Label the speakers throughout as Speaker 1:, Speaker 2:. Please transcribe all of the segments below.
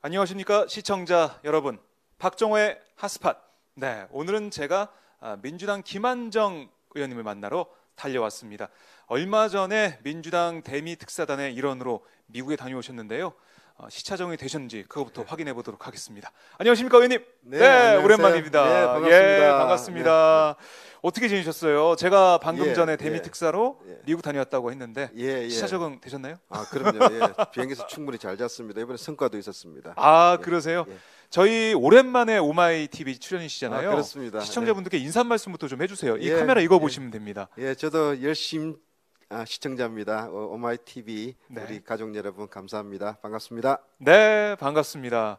Speaker 1: 안녕하십니까 시청자 여러분, 박정호의 핫스팟. 네, 오늘은 제가 민주당 김한정 의원님을 만나러 달려왔습니다. 얼마 전에 민주당 대미 특사단의 일원으로 미국에 다녀오셨는데요. 시차정이 되셨는지 그거부터 확인해 보도록 하겠습니다. 안녕하십니까 의원님?
Speaker 2: 네,
Speaker 1: 오랜만입니다.
Speaker 2: 네, 반갑습니다.
Speaker 1: 반갑습니다. 어떻게 지내셨어요? 제가 방금 전에 대미
Speaker 2: 예,
Speaker 1: 특사로
Speaker 2: 예.
Speaker 1: 미국 다녀왔다고 했는데
Speaker 2: 예.
Speaker 1: 시차 적응 되셨나요?
Speaker 2: 아, 그럼요. 예. 비행기에서 충분히 잘 잤습니다. 이번에 성과도 있었습니다. 예,
Speaker 1: 그러세요?
Speaker 2: 예.
Speaker 1: 저희 오랜만에 오마이 TV 출연이시잖아요.
Speaker 2: 아, 그렇습니다.
Speaker 1: 시청자분들께 인사 말씀부터 좀 해주세요. 이
Speaker 2: 예,
Speaker 1: 카메라 이거
Speaker 2: 예.
Speaker 1: 보시면 됩니다.
Speaker 2: 예, 저도 열심 시청자입니다. 오마이 TV
Speaker 1: 네.
Speaker 2: 우리 가족 여러분 감사합니다. 반갑습니다.
Speaker 1: 네, 반갑습니다.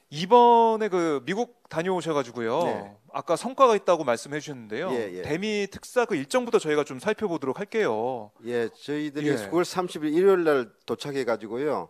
Speaker 1: 이번에 그 미국 다녀오셔가지고요.
Speaker 2: 네.
Speaker 1: 아까 성과가 있다고 말씀해 주셨는데요.
Speaker 2: 예.
Speaker 1: 대미 특사 그 일정부터 저희가 좀 살펴보도록 할게요.
Speaker 2: 예, 저희들이
Speaker 1: 예.
Speaker 2: 9월 30일 일요일 날 도착해 가지고요.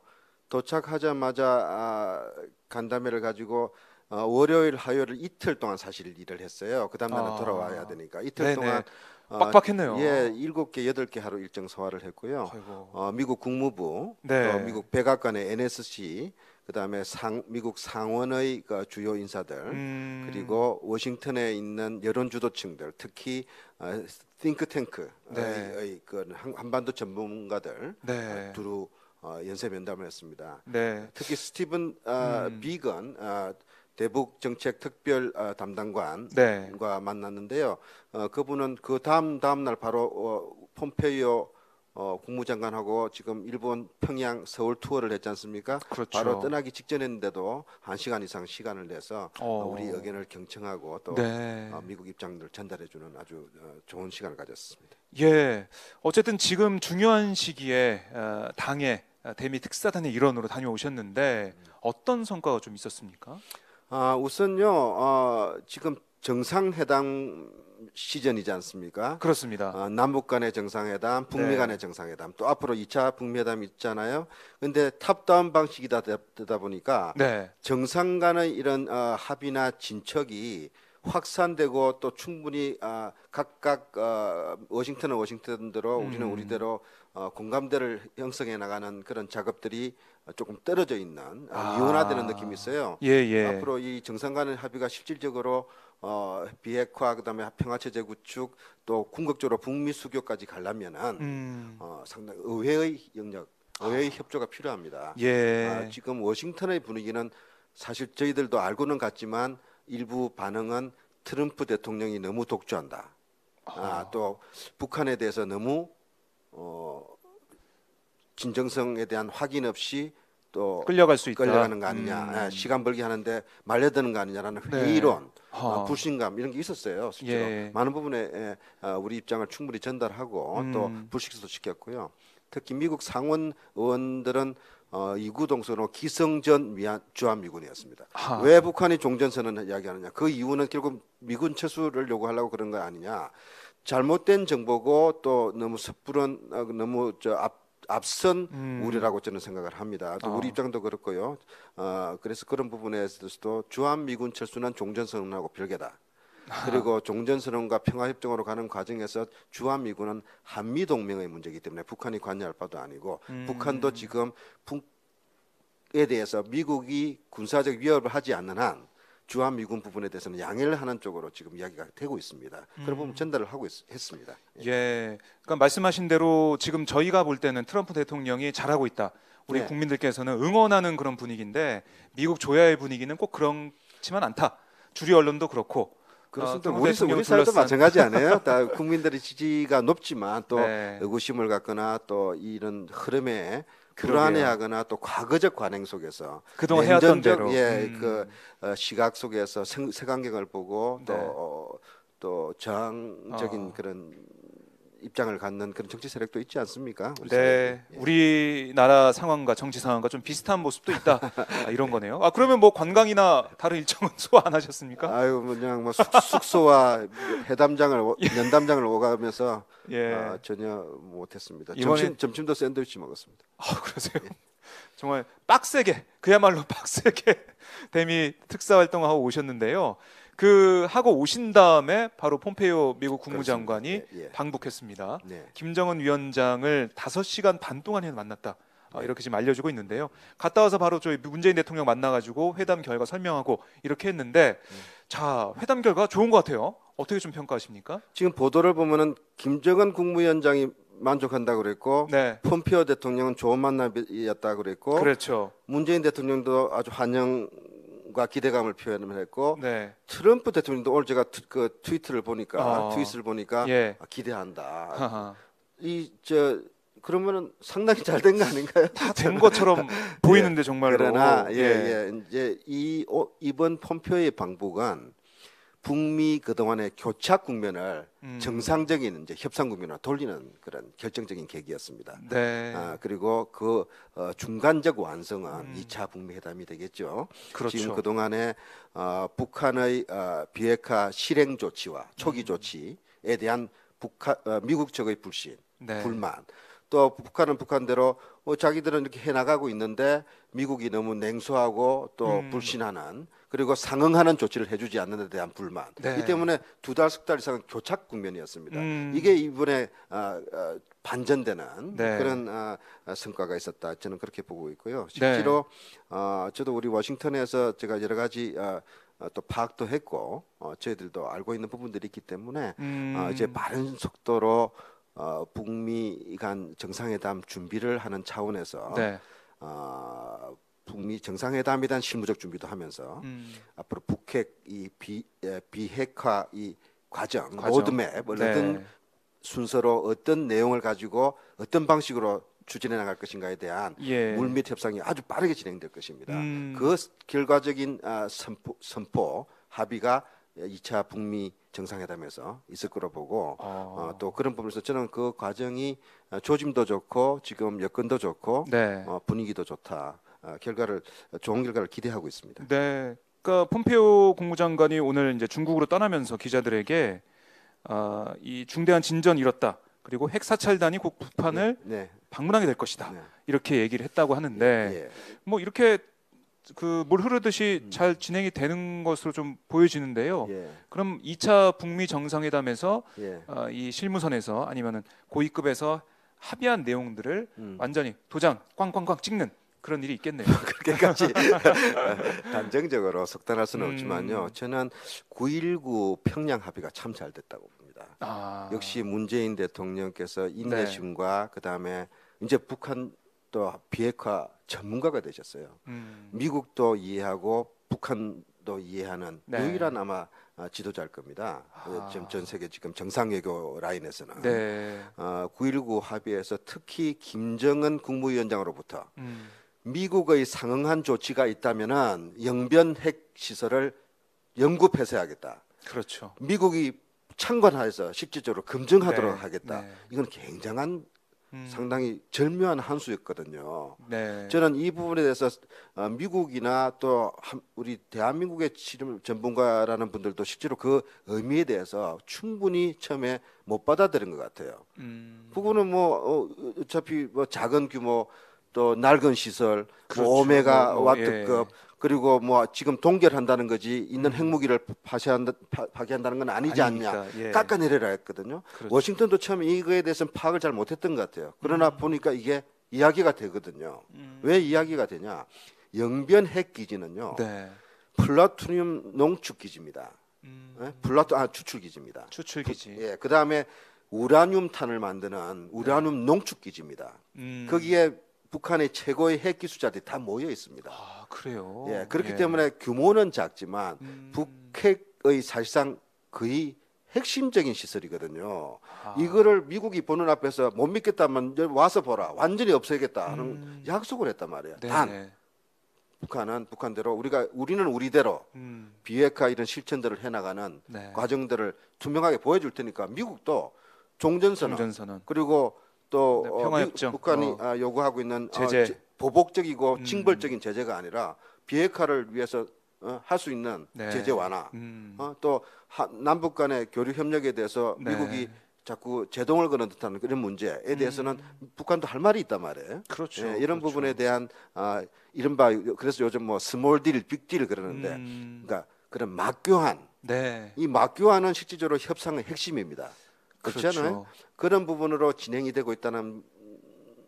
Speaker 2: 도착하자마자 간담회를 가지고 월요일, 화요일 이틀 동안 사실 일을 했어요. 그다음 날은 돌아와야 되니까 이틀
Speaker 1: 네네.
Speaker 2: 동안
Speaker 1: 빡빡했네요.
Speaker 2: 예, 7개, 8개 하루 일정 소화를 했고요.
Speaker 1: 아이고.
Speaker 2: 미국 국무부,
Speaker 1: 네.
Speaker 2: 또 미국 백악관의 NSC, 그다음에 미국 상원의 그 주요 인사들, 그리고 워싱턴에 있는 여론 주도층들, 특히 띵크탱크의
Speaker 1: 네.
Speaker 2: 그 한반도 전문가들
Speaker 1: 네.
Speaker 2: 두루 연쇄 면담을 했습니다.
Speaker 1: 네.
Speaker 2: 특히 스티븐 비건 대북 정책 특별 담당관과
Speaker 1: 네.
Speaker 2: 만났는데요. 그분은 그 다음 날 바로 폼페이오 국무장관하고 지금 일본 평양 서울 투어를 했지 않습니까?
Speaker 1: 그렇죠.
Speaker 2: 바로 떠나기 직전인데도 1시간 이상 시간을 내서 우리 의견을 경청하고 또
Speaker 1: 네.
Speaker 2: 미국 입장들 전달해주는 아주 좋은 시간을 가졌습니다.
Speaker 1: 예, 어쨌든 지금 중요한 시기에 당의 대미 특사단의 일원으로 다녀오셨는데 어떤 성과가 좀 있었습니까?
Speaker 2: 우선요, 지금 정상회담 시즌이지 않습니까?
Speaker 1: 그렇습니다.
Speaker 2: 남북 간의 정상회담, 북미
Speaker 1: 네.
Speaker 2: 간의 정상회담, 또 앞으로 2차 북미 회담이 있잖아요. 근데 탑다운 방식이다 되다 보니까
Speaker 1: 네.
Speaker 2: 정상 간의 이런 합의나 진척이 확산되고 또 충분히 각각 워싱턴은 워싱턴대로 우리는 우리대로 공감대를 형성해 나가는 그런 작업들이 조금 떨어져 있는 이원화되는 느낌이 있어요.
Speaker 1: 예.
Speaker 2: 앞으로 이 정상 간의 합의가 실질적으로 비핵화 그다음에 평화체 재구축 또 궁극적으로 북미 수교까지 가려면은 상당히 의회의 영역, 의회의 협조가 필요합니다.
Speaker 1: 예.
Speaker 2: 지금 워싱턴의 분위기는 사실 저희들도 알고는 갔지만 일부 반응은 트럼프 대통령이 너무 독주한다. 또 북한에 대해서 너무 진정성에 대한 확인 없이 또
Speaker 1: 끌려갈 수 있다.
Speaker 2: 끌려가는 거 아니냐, 시간 벌기 하는데 말려드는 거 아니냐라는
Speaker 1: 네.
Speaker 2: 회의론, 불신감 이런 게 있었어요. 실제로
Speaker 1: 예.
Speaker 2: 많은 부분에 우리 입장을 충분히 전달하고 또 불식소도 시켰고요. 특히 미국 상원 의원들은 이구동성으로 기성전 주한미군이었습니다. 왜 북한이 종전선언을 이야기하느냐? 그 이유는 결국 미군 철수를 요구하려고 그런 거 아니냐? 잘못된 정보고 또 너무 섣부른 너무 앞선 우려라고 저는 생각을 합니다. 또 우리 입장도 그렇고요. 그래서 그런 부분에서도 주한미군 철수는 종전선언하고 별개다. 그리고 종전선언과 평화협정으로 가는 과정에서 주한미군은 한미동맹의 문제이기 때문에 북한이 관여할 바도 아니고 북한도 지금 북에 대해서 미국이 군사적 위협을 하지 않는 한 주한미군 부분에 대해서는 양해를 하는 쪽으로 지금 이야기가 되고 있습니다. 그런 부분 전달을 하고 했습니다.
Speaker 1: 예. 그러니까 말씀하신 대로 지금 저희가 볼 때는 트럼프 대통령이 잘하고 있다. 우리
Speaker 2: 네.
Speaker 1: 국민들께서는 응원하는 그런 분위기인데 미국 조야의 분위기는 꼭 그렇지만 않다. 주류 언론도 그렇고.
Speaker 2: 그렇습니다.
Speaker 1: 트럼프 대통령
Speaker 2: 우리 사회도
Speaker 1: 둘러싼-
Speaker 2: 마찬가지 아니에요? 다 국민들의 지지가 높지만 또
Speaker 1: 네.
Speaker 2: 의구심을 갖거나 또 이런 흐름에
Speaker 1: 그러게요.
Speaker 2: 불안해하거나 또 과거적 관행 속에서
Speaker 1: 그동안 해왔던
Speaker 2: 냉전적,
Speaker 1: 대로.
Speaker 2: 그 시각 속에서 색안경을 보고
Speaker 1: 네.
Speaker 2: 또 저항적인 그런 입장을 갖는 그런 정치 세력도 있지 않습니까? 우리
Speaker 1: 네,
Speaker 2: 사회에. 예.
Speaker 1: 우리나라 상황과 정치 상황과 좀 비슷한 모습도 있다. 이런 거네요. 그러면 뭐 관광이나 다른 일정은 소화 안 하셨습니까?
Speaker 2: 아유, 그냥 뭐 숙소와 면담장을 오가면서
Speaker 1: 예.
Speaker 2: 전혀 못했습니다.
Speaker 1: 이번에-
Speaker 2: 점심도 샌드위치 먹었습니다.
Speaker 1: 그러세요? 정말 빡세게, 그야말로 빡세게 대미 특사 활동하고 오셨는데요. 그 하고 오신 다음에 바로 폼페이오 미국 국무장관이
Speaker 2: 그렇습니다. 예.
Speaker 1: 방북했습니다.
Speaker 2: 네.
Speaker 1: 김정은 위원장을 5시간 반 동안이나 만났다. 이렇게 지금 알려지고 있는데요. 갔다 와서 바로 저희 문재인 대통령 만나가지고 회담 결과 설명하고 이렇게 했는데 자 회담 결과 좋은 것 같아요. 어떻게 좀 평가하십니까?
Speaker 2: 지금 보도를 보면은 김정은 국무위원장이 만족한다고 그랬고
Speaker 1: 네,
Speaker 2: 폼페이오 대통령은 좋은 만남이었다고 그랬고
Speaker 1: 그렇죠.
Speaker 2: 문재인 대통령도 아주 환영과 기대감을 표현을 했고
Speaker 1: 네,
Speaker 2: 트럼프 대통령도 오늘 제가 그 트윗을 보니까
Speaker 1: 예,
Speaker 2: 기대한다.
Speaker 1: 하하.
Speaker 2: 그러면은 상당히 잘 된 거 아닌가요?
Speaker 1: 다 된 것처럼 보이는데 정말로.
Speaker 2: 그러나 이제 이번 폼페이오의 방북은 북미 그동안의 교착 국면을 정상적인 이제 협상 국면으로 돌리는 그런 결정적인 계기였습니다.
Speaker 1: 네,
Speaker 2: 그리고 그 중간적 완성은 2차 북미 회담이 되겠죠.
Speaker 1: 그렇죠.
Speaker 2: 지금 그동안에 북한의 비핵화 실행 조치와 초기 조치에 대한 미국 측의 불신,
Speaker 1: 네.
Speaker 2: 불만. 또 북한은 북한대로 자기들은 이렇게 해나가고 있는데 미국이 너무 냉소하고 또 불신하는 그리고 상응하는 조치를 해주지 않는 데 대한 불만.
Speaker 1: 네.
Speaker 2: 이 때문에 두 달, 석 달 이상은 교착 국면이었습니다. 이게 이번에 반전되는
Speaker 1: 네.
Speaker 2: 그런 성과가 있었다. 저는 그렇게 보고 있고요. 실제로 저도 우리 워싱턴에서 제가 여러 가지 또 파악도 했고 저희들도 알고 있는 부분들이 있기 때문에 이제 빠른 속도로 북미 간 정상회담 준비를 하는 차원에서
Speaker 1: 네.
Speaker 2: 북미 정상회담에 대한 실무적 준비도 하면서 앞으로 북핵 비핵화 이 과정 로드맵을
Speaker 1: 네.
Speaker 2: 어떤 순서로 어떤 내용을 가지고 어떤 방식으로 추진해 나갈 것인가에 대한
Speaker 1: 예.
Speaker 2: 물밑 협상이 아주 빠르게 진행될 것입니다. 그 결과적인 선포 합의가 2차 북미 정상회담에서 있을 거로 보고 또 그런 부분에서 저는 그 과정이 조짐도 좋고 지금 여건도 좋고
Speaker 1: 네.
Speaker 2: 분위기도 좋다. 좋은 결과를 기대하고 있습니다.
Speaker 1: 네. 그러니까 폼페이오 국무장관이 오늘 이제 중국으로 떠나면서 기자들에게 이 중대한 진전 이뤘다. 그리고 핵 사찰단이 곧 북한을 방문하게 될 것이다. 이렇게 얘기를 했다고 하는데 뭐 이렇게 그 물 흐르듯이 잘 진행이 되는 것으로 좀 보여지는데요. 그럼 2차 북미 정상회담에서 이 실무선에서 아니면은 고위급에서 합의한 내용들을 완전히 도장 꽝꽝꽝 찍는 그런 일이 있겠네요.
Speaker 2: 그렇게까지 단정적으로 속단할 수는 없지만요. 저는 9.19 평양 합의가 참 잘 됐다고 봅니다. 역시 문재인 대통령께서 인내심과 그다음에 이제 북한 또 비핵화 전문가가 되셨어요. 미국도 이해하고 북한도 이해하는 유일한 아마 지도자일 겁니다. 지금 전 세계 지금 정상외교 라인에서는 9.19 합의에서 특히 김정은 국무위원장으로부터 미국의 상응한 조치가 있다면은 영변 핵 시설을 영구 폐쇄하겠다.
Speaker 1: 그렇죠.
Speaker 2: 미국이 참관하여서 실질적으로 검증하도록 하겠다. 이건 굉장한 상당히 절묘한 한 수였거든요. 저는 이 부분에 대해서 미국이나 또 우리 대한민국의 전문가라는 분들도 실제로 그 의미에 대해서 충분히 처음에 못 받아들인 것 같아요. 부분은 뭐 어차피 뭐 작은 규모 또 낡은 시설,
Speaker 1: 그렇죠.
Speaker 2: 뭐 오메가 와트급 그리고 뭐 지금 동결한다는 거지 있는 핵무기를 파괴한다는 건 아니지 않냐 깎아내려라 했거든요.
Speaker 1: 그렇죠.
Speaker 2: 워싱턴도 처음에 이거에 대해서는 파악을 잘 못했던 것 같아요. 그러나 보니까 이게 이야기가 되거든요. 왜 이야기가 되냐? 영변 핵 기지는요. 플루토늄 농축 기지입니다. 추출 기지입니다.
Speaker 1: 추출 기지.
Speaker 2: 그 다음에 우라늄탄을 만드는 우라늄 농축 기지입니다. 거기에 북한의 최고의 핵 기술자들이 다 모여 있습니다.
Speaker 1: 그래요.
Speaker 2: 그렇기 때문에 규모는 작지만 북핵의 사실상 거의 핵심적인 시설이거든요. 이거를 미국이 보는 앞에서 못 믿겠다면 와서 보라. 완전히 없애겠다 하는 약속을 했단 말이에요. 단 북한은 북한대로 우리는 우리대로 비핵화 이런 실천들을 해나가는 과정들을 투명하게 보여줄 테니까 미국도 종전선언. 그리고 또
Speaker 1: 평화협정.
Speaker 2: 북한이 요구하고 있는
Speaker 1: 제재.
Speaker 2: 보복적이고 징벌적인 제재가 아니라 비핵화를 위해서 할 수 있는 제재 완화. 또 남북 간의 교류 협력에 대해서 미국이 자꾸 제동을 거는 듯한 그런 문제에 대해서는 북한도 할 말이 있단 말이에요.
Speaker 1: 그렇죠.
Speaker 2: 이런 부분에 대한 이른바 그래서 요즘 뭐 스몰 딜, 빅 딜 그러는데 그러니까 그런 막교환. 이 막교환은 실질적으로 협상의 핵심입니다. 그렇지 않아요? 그런 부분으로 진행이 되고 있다는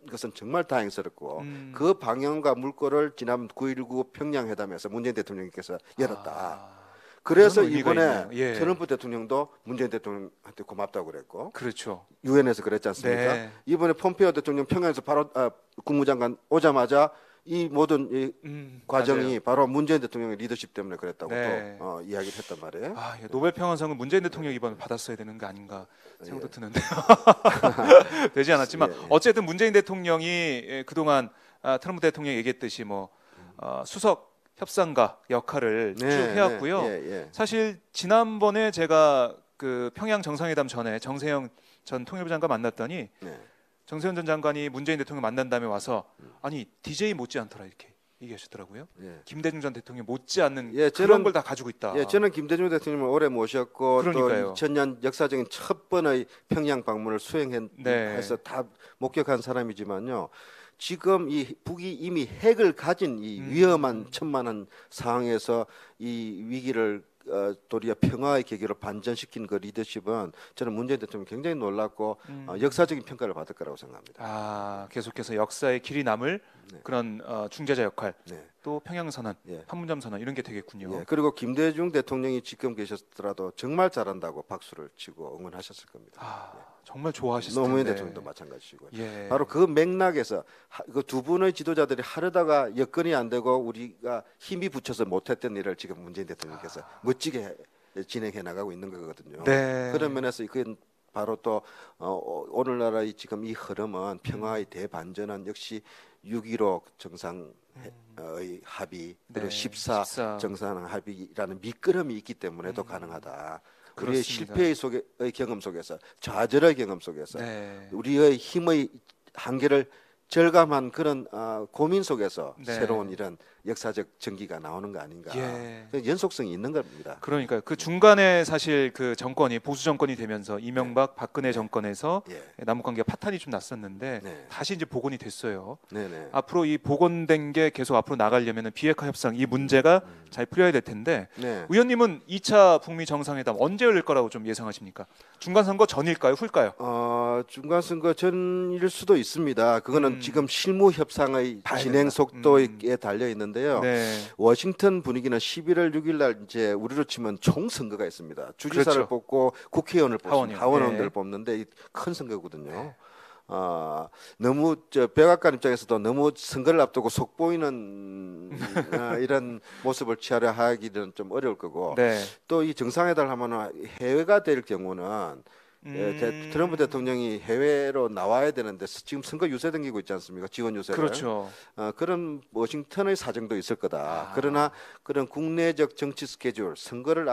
Speaker 2: 것은 정말 다행스럽고 그 방향과 물꼬를 지난 9.19 평양회담에서 문재인 대통령께서 열었다. 그래서
Speaker 1: 그런 의미가
Speaker 2: 이번에
Speaker 1: 있네요. 예.
Speaker 2: 트럼프 대통령도 문재인 대통령한테 고맙다고 그랬고
Speaker 1: 그렇죠.
Speaker 2: 유엔에서 그랬지 않습니까?
Speaker 1: 네.
Speaker 2: 이번에 폼페이오 대통령 평양에서 바로 국무장관 오자마자 이 모든 이 과정이
Speaker 1: 맞아요.
Speaker 2: 바로 문재인 대통령의 리더십 때문에 그랬다고
Speaker 1: 네.
Speaker 2: 또 이야기를 했단 말이에요.
Speaker 1: 아, 예, 노벨 평화상은 문재인 대통령이 이번에 받았어야 되는 거 아닌가 생각도
Speaker 2: 예.
Speaker 1: 드는데요. 되지 않았지만
Speaker 2: 예, 예.
Speaker 1: 어쨌든 문재인 대통령이 그동안 트럼프 대통령이 얘기했듯이 뭐 수석 협상가 역할을 쭉 해왔고요.
Speaker 2: 예.
Speaker 1: 사실 지난번에 제가 그 평양 정상회담 전에 정세영 전 통일부 장관 만났더니
Speaker 2: 네.
Speaker 1: 정세현 전 장관이 문재인 대통령 만난 다음에 와서 아니 DJ 못지않더라 이렇게 얘기하시더라고요.
Speaker 2: 예.
Speaker 1: 김대중 전 대통령 못지않는
Speaker 2: 예,
Speaker 1: 그런 걸 다 가지고 있다.
Speaker 2: 예, 저는 김대중 대통령을 오래 모셨고
Speaker 1: 그러니까요.
Speaker 2: 또 2000년 역사적인 첫 번의 평양 방문을 수행해서
Speaker 1: 네.
Speaker 2: 다 목격한 사람이지만요. 지금 이 북이 이미 핵을 가진 이 위험한 천만한 상황에서 이 위기를 도리어 평화의 계기로 반전시킨 그 리더십은 저는 문재인 대통령 굉장히 놀랐고 역사적인 평가를 받을 거라고 생각합니다.
Speaker 1: 아, 계속해서 역사의 길이 남을
Speaker 2: 네.
Speaker 1: 그런 중재자 역할,
Speaker 2: 네.
Speaker 1: 또 평양 선언,
Speaker 2: 예.
Speaker 1: 판문점 선언 이런 게 되겠군요.
Speaker 2: 예, 그리고 김대중 대통령이 지금 계셨더라도 정말 잘한다고 박수를 치고 응원하셨을 겁니다.
Speaker 1: 아, 정말 좋아하셨을
Speaker 2: 노무현
Speaker 1: 텐데.
Speaker 2: 대통령도 마찬가지고요.
Speaker 1: 예.
Speaker 2: 바로 그 맥락에서 그 두 분의 지도자들이 하려다가 여건이 안 되고 우리가 힘이 붙여서 못했던 일을 지금 문재인 대통령께서 멋지게 진행해 나가고 있는 거거든요.
Speaker 1: 네.
Speaker 2: 그런 면에서 그건 바로 또 오늘날의 지금 이 흐름은 평화의 대반전은 역시 6.15 정상의 합의 그리고
Speaker 1: 네,
Speaker 2: 14
Speaker 1: 14.
Speaker 2: 정상 합의라는 밑거름이 있기 때문에도 가능하다. 우리의
Speaker 1: 그렇습니다.
Speaker 2: 실패의 속의 경험 속에서 좌절의 경험 속에서
Speaker 1: 네.
Speaker 2: 우리의 힘의 한계를 절감한 그런 고민 속에서
Speaker 1: 네.
Speaker 2: 새로운 이런 역사적 전기가 나오는 거 아닌가.
Speaker 1: 예.
Speaker 2: 연속성이 있는 겁니다.
Speaker 1: 그러니까 그 중간에 사실 그 정권이 보수 정권이 되면서 이명박 박근혜 정권에서
Speaker 2: 예.
Speaker 1: 남북 관계가 파탄이 좀 났었는데
Speaker 2: 네.
Speaker 1: 다시 이제 복원이 됐어요.
Speaker 2: 네네.
Speaker 1: 앞으로 이 복원된 게 계속 앞으로 나가려면은 비핵화 협상 이 문제가 잘 풀려야 될 텐데
Speaker 2: 네.
Speaker 1: 의원님은 2차 북미 정상회담 언제 열릴 거라고 좀 예상하십니까? 중간 선거 전일까요, 후일까요?
Speaker 2: 중간 선거 전일 수도 있습니다. 그거는 지금 실무 협상의
Speaker 1: 봐야
Speaker 2: 진행
Speaker 1: 된다.
Speaker 2: 속도에 달려 있는데요.
Speaker 1: 네.
Speaker 2: 워싱턴 분위기는 11월 6일 날 이제 우리로 치면 총선거가 있습니다. 주지사를
Speaker 1: 그렇죠.
Speaker 2: 뽑고 국회의원을 뽑습니다.
Speaker 1: 하원이요.
Speaker 2: 하원의원들을
Speaker 1: 네.
Speaker 2: 뽑는데 이 큰 선거거든요. 너무 백악관 입장에서도 너무 선거를 앞두고 속보이는 이런 모습을 취하려 하기는 좀 어려울 거고
Speaker 1: 네.
Speaker 2: 또 이 정상회담을 하면 해외가 될 경우는 트럼프 대통령이 해외로 나와야 되는데 지금 선거 유세 당기고 있지 않습니까? 지원 유세를.
Speaker 1: 그렇죠.
Speaker 2: 그런 워싱턴의 사정도 있을 거다. 그러나 그런 국내적 정치 스케줄, 선거를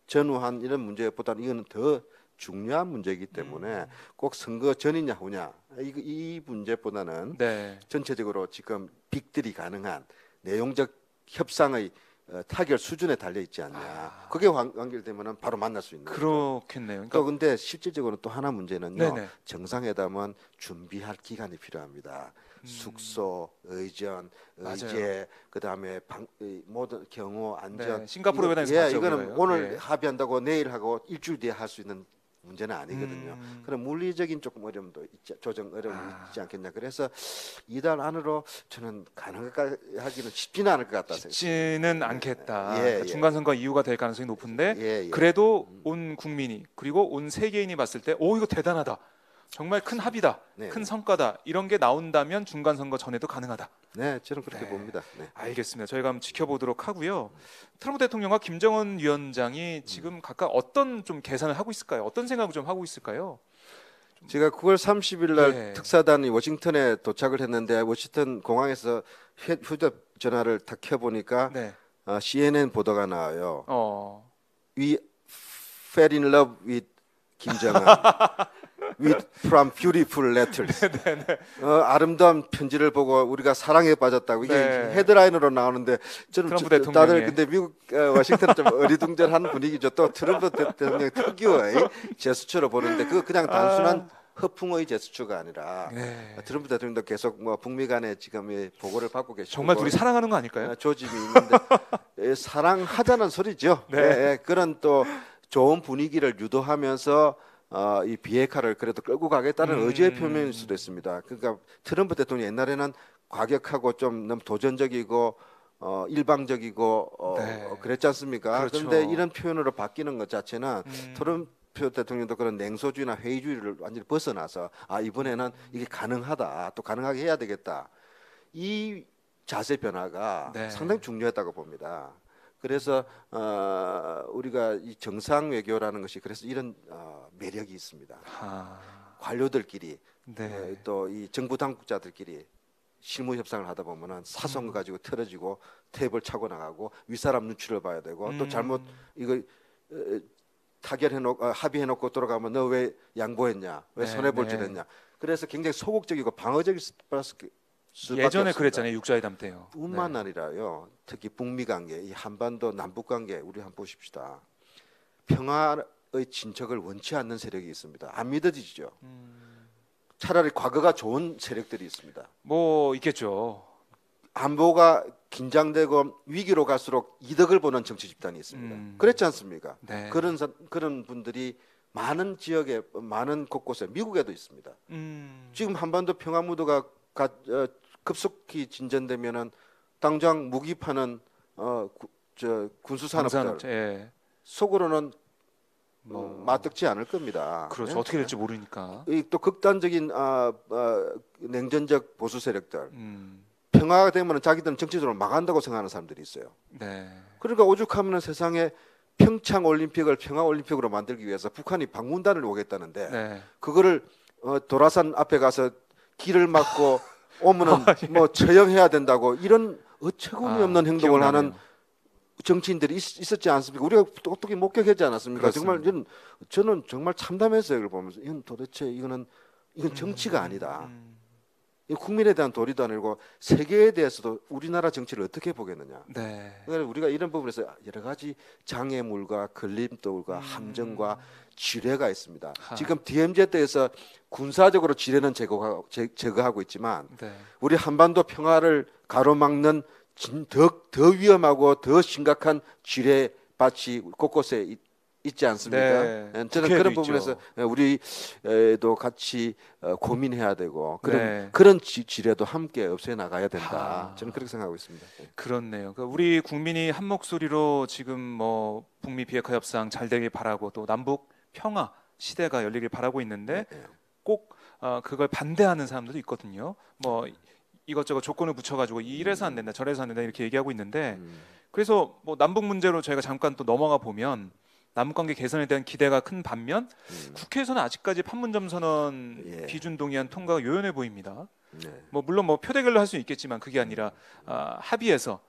Speaker 2: 전후한 이런 문제보다는 이거는 더 중요한 문제이기 때문에 꼭 선거 전이냐 후냐 이 문제보다는
Speaker 1: 네.
Speaker 2: 전체적으로 지금 빅딜이 가능한 내용적 협상의 타결 수준에 달려 있지 않냐. 그게 완결되면은 바로 만날 수 있는.
Speaker 1: 그렇겠네요.
Speaker 2: 또
Speaker 1: 그러니까
Speaker 2: 근데 실질적으로 또 하나 문제는요.
Speaker 1: 네네.
Speaker 2: 정상회담은 준비할 기간이 필요합니다. 숙소, 의전, 의제, 그다음에 모든 경호 안전.
Speaker 1: 네, 싱가포르 회담에서
Speaker 2: 예,
Speaker 1: 봤죠,
Speaker 2: 이거는
Speaker 1: 우리가요.
Speaker 2: 오늘
Speaker 1: 예.
Speaker 2: 합의한다고 내일 하고 일주일 뒤에 할 수 있는 문제는 아니거든요. 그런 물리적인 조금 어려움도 조정 어려움이 있지 않겠냐. 그래서 이달 안으로 저는 가능하기는 쉽지는 않을 것 같다.
Speaker 1: 쉽지는 않겠다.
Speaker 2: 예,
Speaker 1: 그러니까
Speaker 2: 예.
Speaker 1: 중간 선거 이유가 될 가능성이 높은데
Speaker 2: 예.
Speaker 1: 그래도 온 국민이 그리고 온 세계인이 봤을 때, 오 이거 대단하다. 정말 큰 합의다.
Speaker 2: 네.
Speaker 1: 큰 성과다. 이런 게 나온다면 중간 선거 전에도 가능하다.
Speaker 2: 네, 저는 그렇게
Speaker 1: 네.
Speaker 2: 봅니다. 네.
Speaker 1: 알겠습니다. 저희가 한번 지켜보도록 하고요. 트럼프 대통령과 김정은 위원장이 지금 각각 어떤 좀 계산을 하고 있을까요? 어떤 생각을 좀 하고 있을까요?
Speaker 2: 제가 9월 30일 날
Speaker 1: 네.
Speaker 2: 특사단이 워싱턴에 도착을 했는데 워싱턴 공항에서 휴대전화를 탁 켜보니까
Speaker 1: 네.
Speaker 2: CNN 보도가 나와요. We fell in love with 김정은. with from beautiful letters. 아름다운 편지를 보고 우리가 사랑에 빠졌다고 이게
Speaker 1: 네.
Speaker 2: 헤드라인으로 나오는데 저는
Speaker 1: 트럼프
Speaker 2: 다들
Speaker 1: 대통령의.
Speaker 2: 근데 미국 워싱턴은 좀 어리둥절한 분위기죠. 또 트럼프 대통령 특유의 제스처로 보는데 그 그냥 단순한 허풍의 제스처가 아니라
Speaker 1: 네.
Speaker 2: 트럼프 대통령도 계속 뭐 북미 간에 지금 이 보고를 받고 계시고
Speaker 1: 정말 둘이 사랑하는 거 아닐까요?
Speaker 2: 조짐이 있는데 사랑하자는 소리죠.
Speaker 1: 네.
Speaker 2: 예, 그런 또 좋은 분위기를 유도하면서 이 비핵화를 그래도 끌고 가겠다는 의지의 표명일 수도 있습니다. 그러니까 트럼프 대통령 옛날에는 과격하고 좀 너무 도전적이고 일방적이고
Speaker 1: 네.
Speaker 2: 그랬지 않습니까?
Speaker 1: 그렇죠.
Speaker 2: 그런데 이런 표현으로 바뀌는 것 자체는 트럼프 대통령도 그런 냉소주의나 회의주의를 완전히 벗어나서 이번에는 이게 가능하다, 또 가능하게 해야 되겠다. 이 자세 변화가
Speaker 1: 네.
Speaker 2: 상당히 중요했다고 봅니다. 그래서 우리가 이 정상 외교라는 것이 그래서 이런 매력이 있습니다. 관료들끼리
Speaker 1: 네.
Speaker 2: 또 이 정부 당국자들끼리 실무 협상을 하다 보면은 사소한 거 가지고 틀어지고 탭을 차고 나가고 윗사람 눈치를 봐야 되고 또 잘못 이거 타결해놓고 합의해놓고 돌아가면 너 왜 양보했냐, 왜
Speaker 1: 네,
Speaker 2: 손해볼질했냐. 그래서 굉장히 소극적이고 방어적일 수밖에
Speaker 1: 예전에
Speaker 2: 없습니다.
Speaker 1: 그랬잖아요. 육자회담 때요.
Speaker 2: 뿐만 아니라요. 특히 북미 관계, 이 한반도 남북 관계 우리 한번 보십시다. 평화의 진척을 원치 않는 세력이 있습니다. 안 믿어지죠. 차라리 과거가 좋은 세력들이 있습니다.
Speaker 1: 뭐 있겠죠.
Speaker 2: 안보가 긴장되고 위기로 갈수록 이득을 보는 정치 집단이 있습니다. 그렇지 않습니까?
Speaker 1: 네.
Speaker 2: 그런 분들이 많은 지역에 많은 곳곳에 미국에도 있습니다. 지금 한반도 평화 무드가 급속히 진전되면은 당장 무기 파는 군수 산업들
Speaker 1: 예.
Speaker 2: 속으로는 맞득지 않을 겁니다.
Speaker 1: 그렇죠.
Speaker 2: 네?
Speaker 1: 어떻게 될지 모르니까.
Speaker 2: 또 극단적인 냉전적 보수 세력들 평화가 되면 자기들은 정치적으로 망한다고 생각하는 사람들이 있어요.
Speaker 1: 네.
Speaker 2: 그러니까 오죽하면 세상에 평창 올림픽을 평화 올림픽으로 만들기 위해서 북한이 방문단을 오겠다는데
Speaker 1: 네.
Speaker 2: 그거를 도라산 앞에 가서 길을 막고 오면은 뭐 처형해야 된다고 이런 어처구니 없는 행동을
Speaker 1: 기억나네요.
Speaker 2: 하는 정치인들이 있었지 않습니까? 우리가 똑똑히 목격하지 않았습니까?
Speaker 1: 그렇습니다.
Speaker 2: 정말 저는 정말 참담했어요. 이걸 보면서 이건 도대체 이건 정치가 아니다. 이 국민에 대한 도리도 아니고 세계에 대해서도 우리나라 정치를 어떻게 보겠느냐.
Speaker 1: 네.
Speaker 2: 그러니까 우리가 이런 부분에서 여러 가지 장애물과 걸림돌과 함정과 지뢰가 있습니다. 지금 DMZ 때에서 군사적으로 지뢰는 제거하고 있지만
Speaker 1: 네.
Speaker 2: 우리 한반도 평화를 가로막는 더 위험하고 더 심각한 지뢰밭이 곳곳에 있지 않습니까?
Speaker 1: 네.
Speaker 2: 저는
Speaker 1: 국회에도
Speaker 2: 그런 부분에서
Speaker 1: 있죠.
Speaker 2: 우리도 같이 고민해야 되고
Speaker 1: 네.
Speaker 2: 그런 지뢰도 함께 없애 나가야 된다. 저는 그렇게 생각하고 있습니다.
Speaker 1: 그렇네요. 그러니까 우리 국민이 한 목소리로 지금 뭐 북미 비핵화 협상 잘 되길 바라고 또 남북 평화 시대가 열리길 바라고 있는데 꼭 그걸 반대하는 사람들도 있거든요. 뭐 이것저것 조건을 붙여가지고 이래서 안 된다, 저래서 안 된다 이렇게 얘기하고 있는데 그래서 뭐 남북 문제로 저희가 잠깐 또 넘어가 보면 남북관계 개선에 대한 기대가 큰 반면 국회에서는 아직까지 판문점 선언 비준 동의안 통과가 요연해 보입니다. 뭐 물론 뭐 표대결로 할 수 있겠지만 그게 아니라 합의해서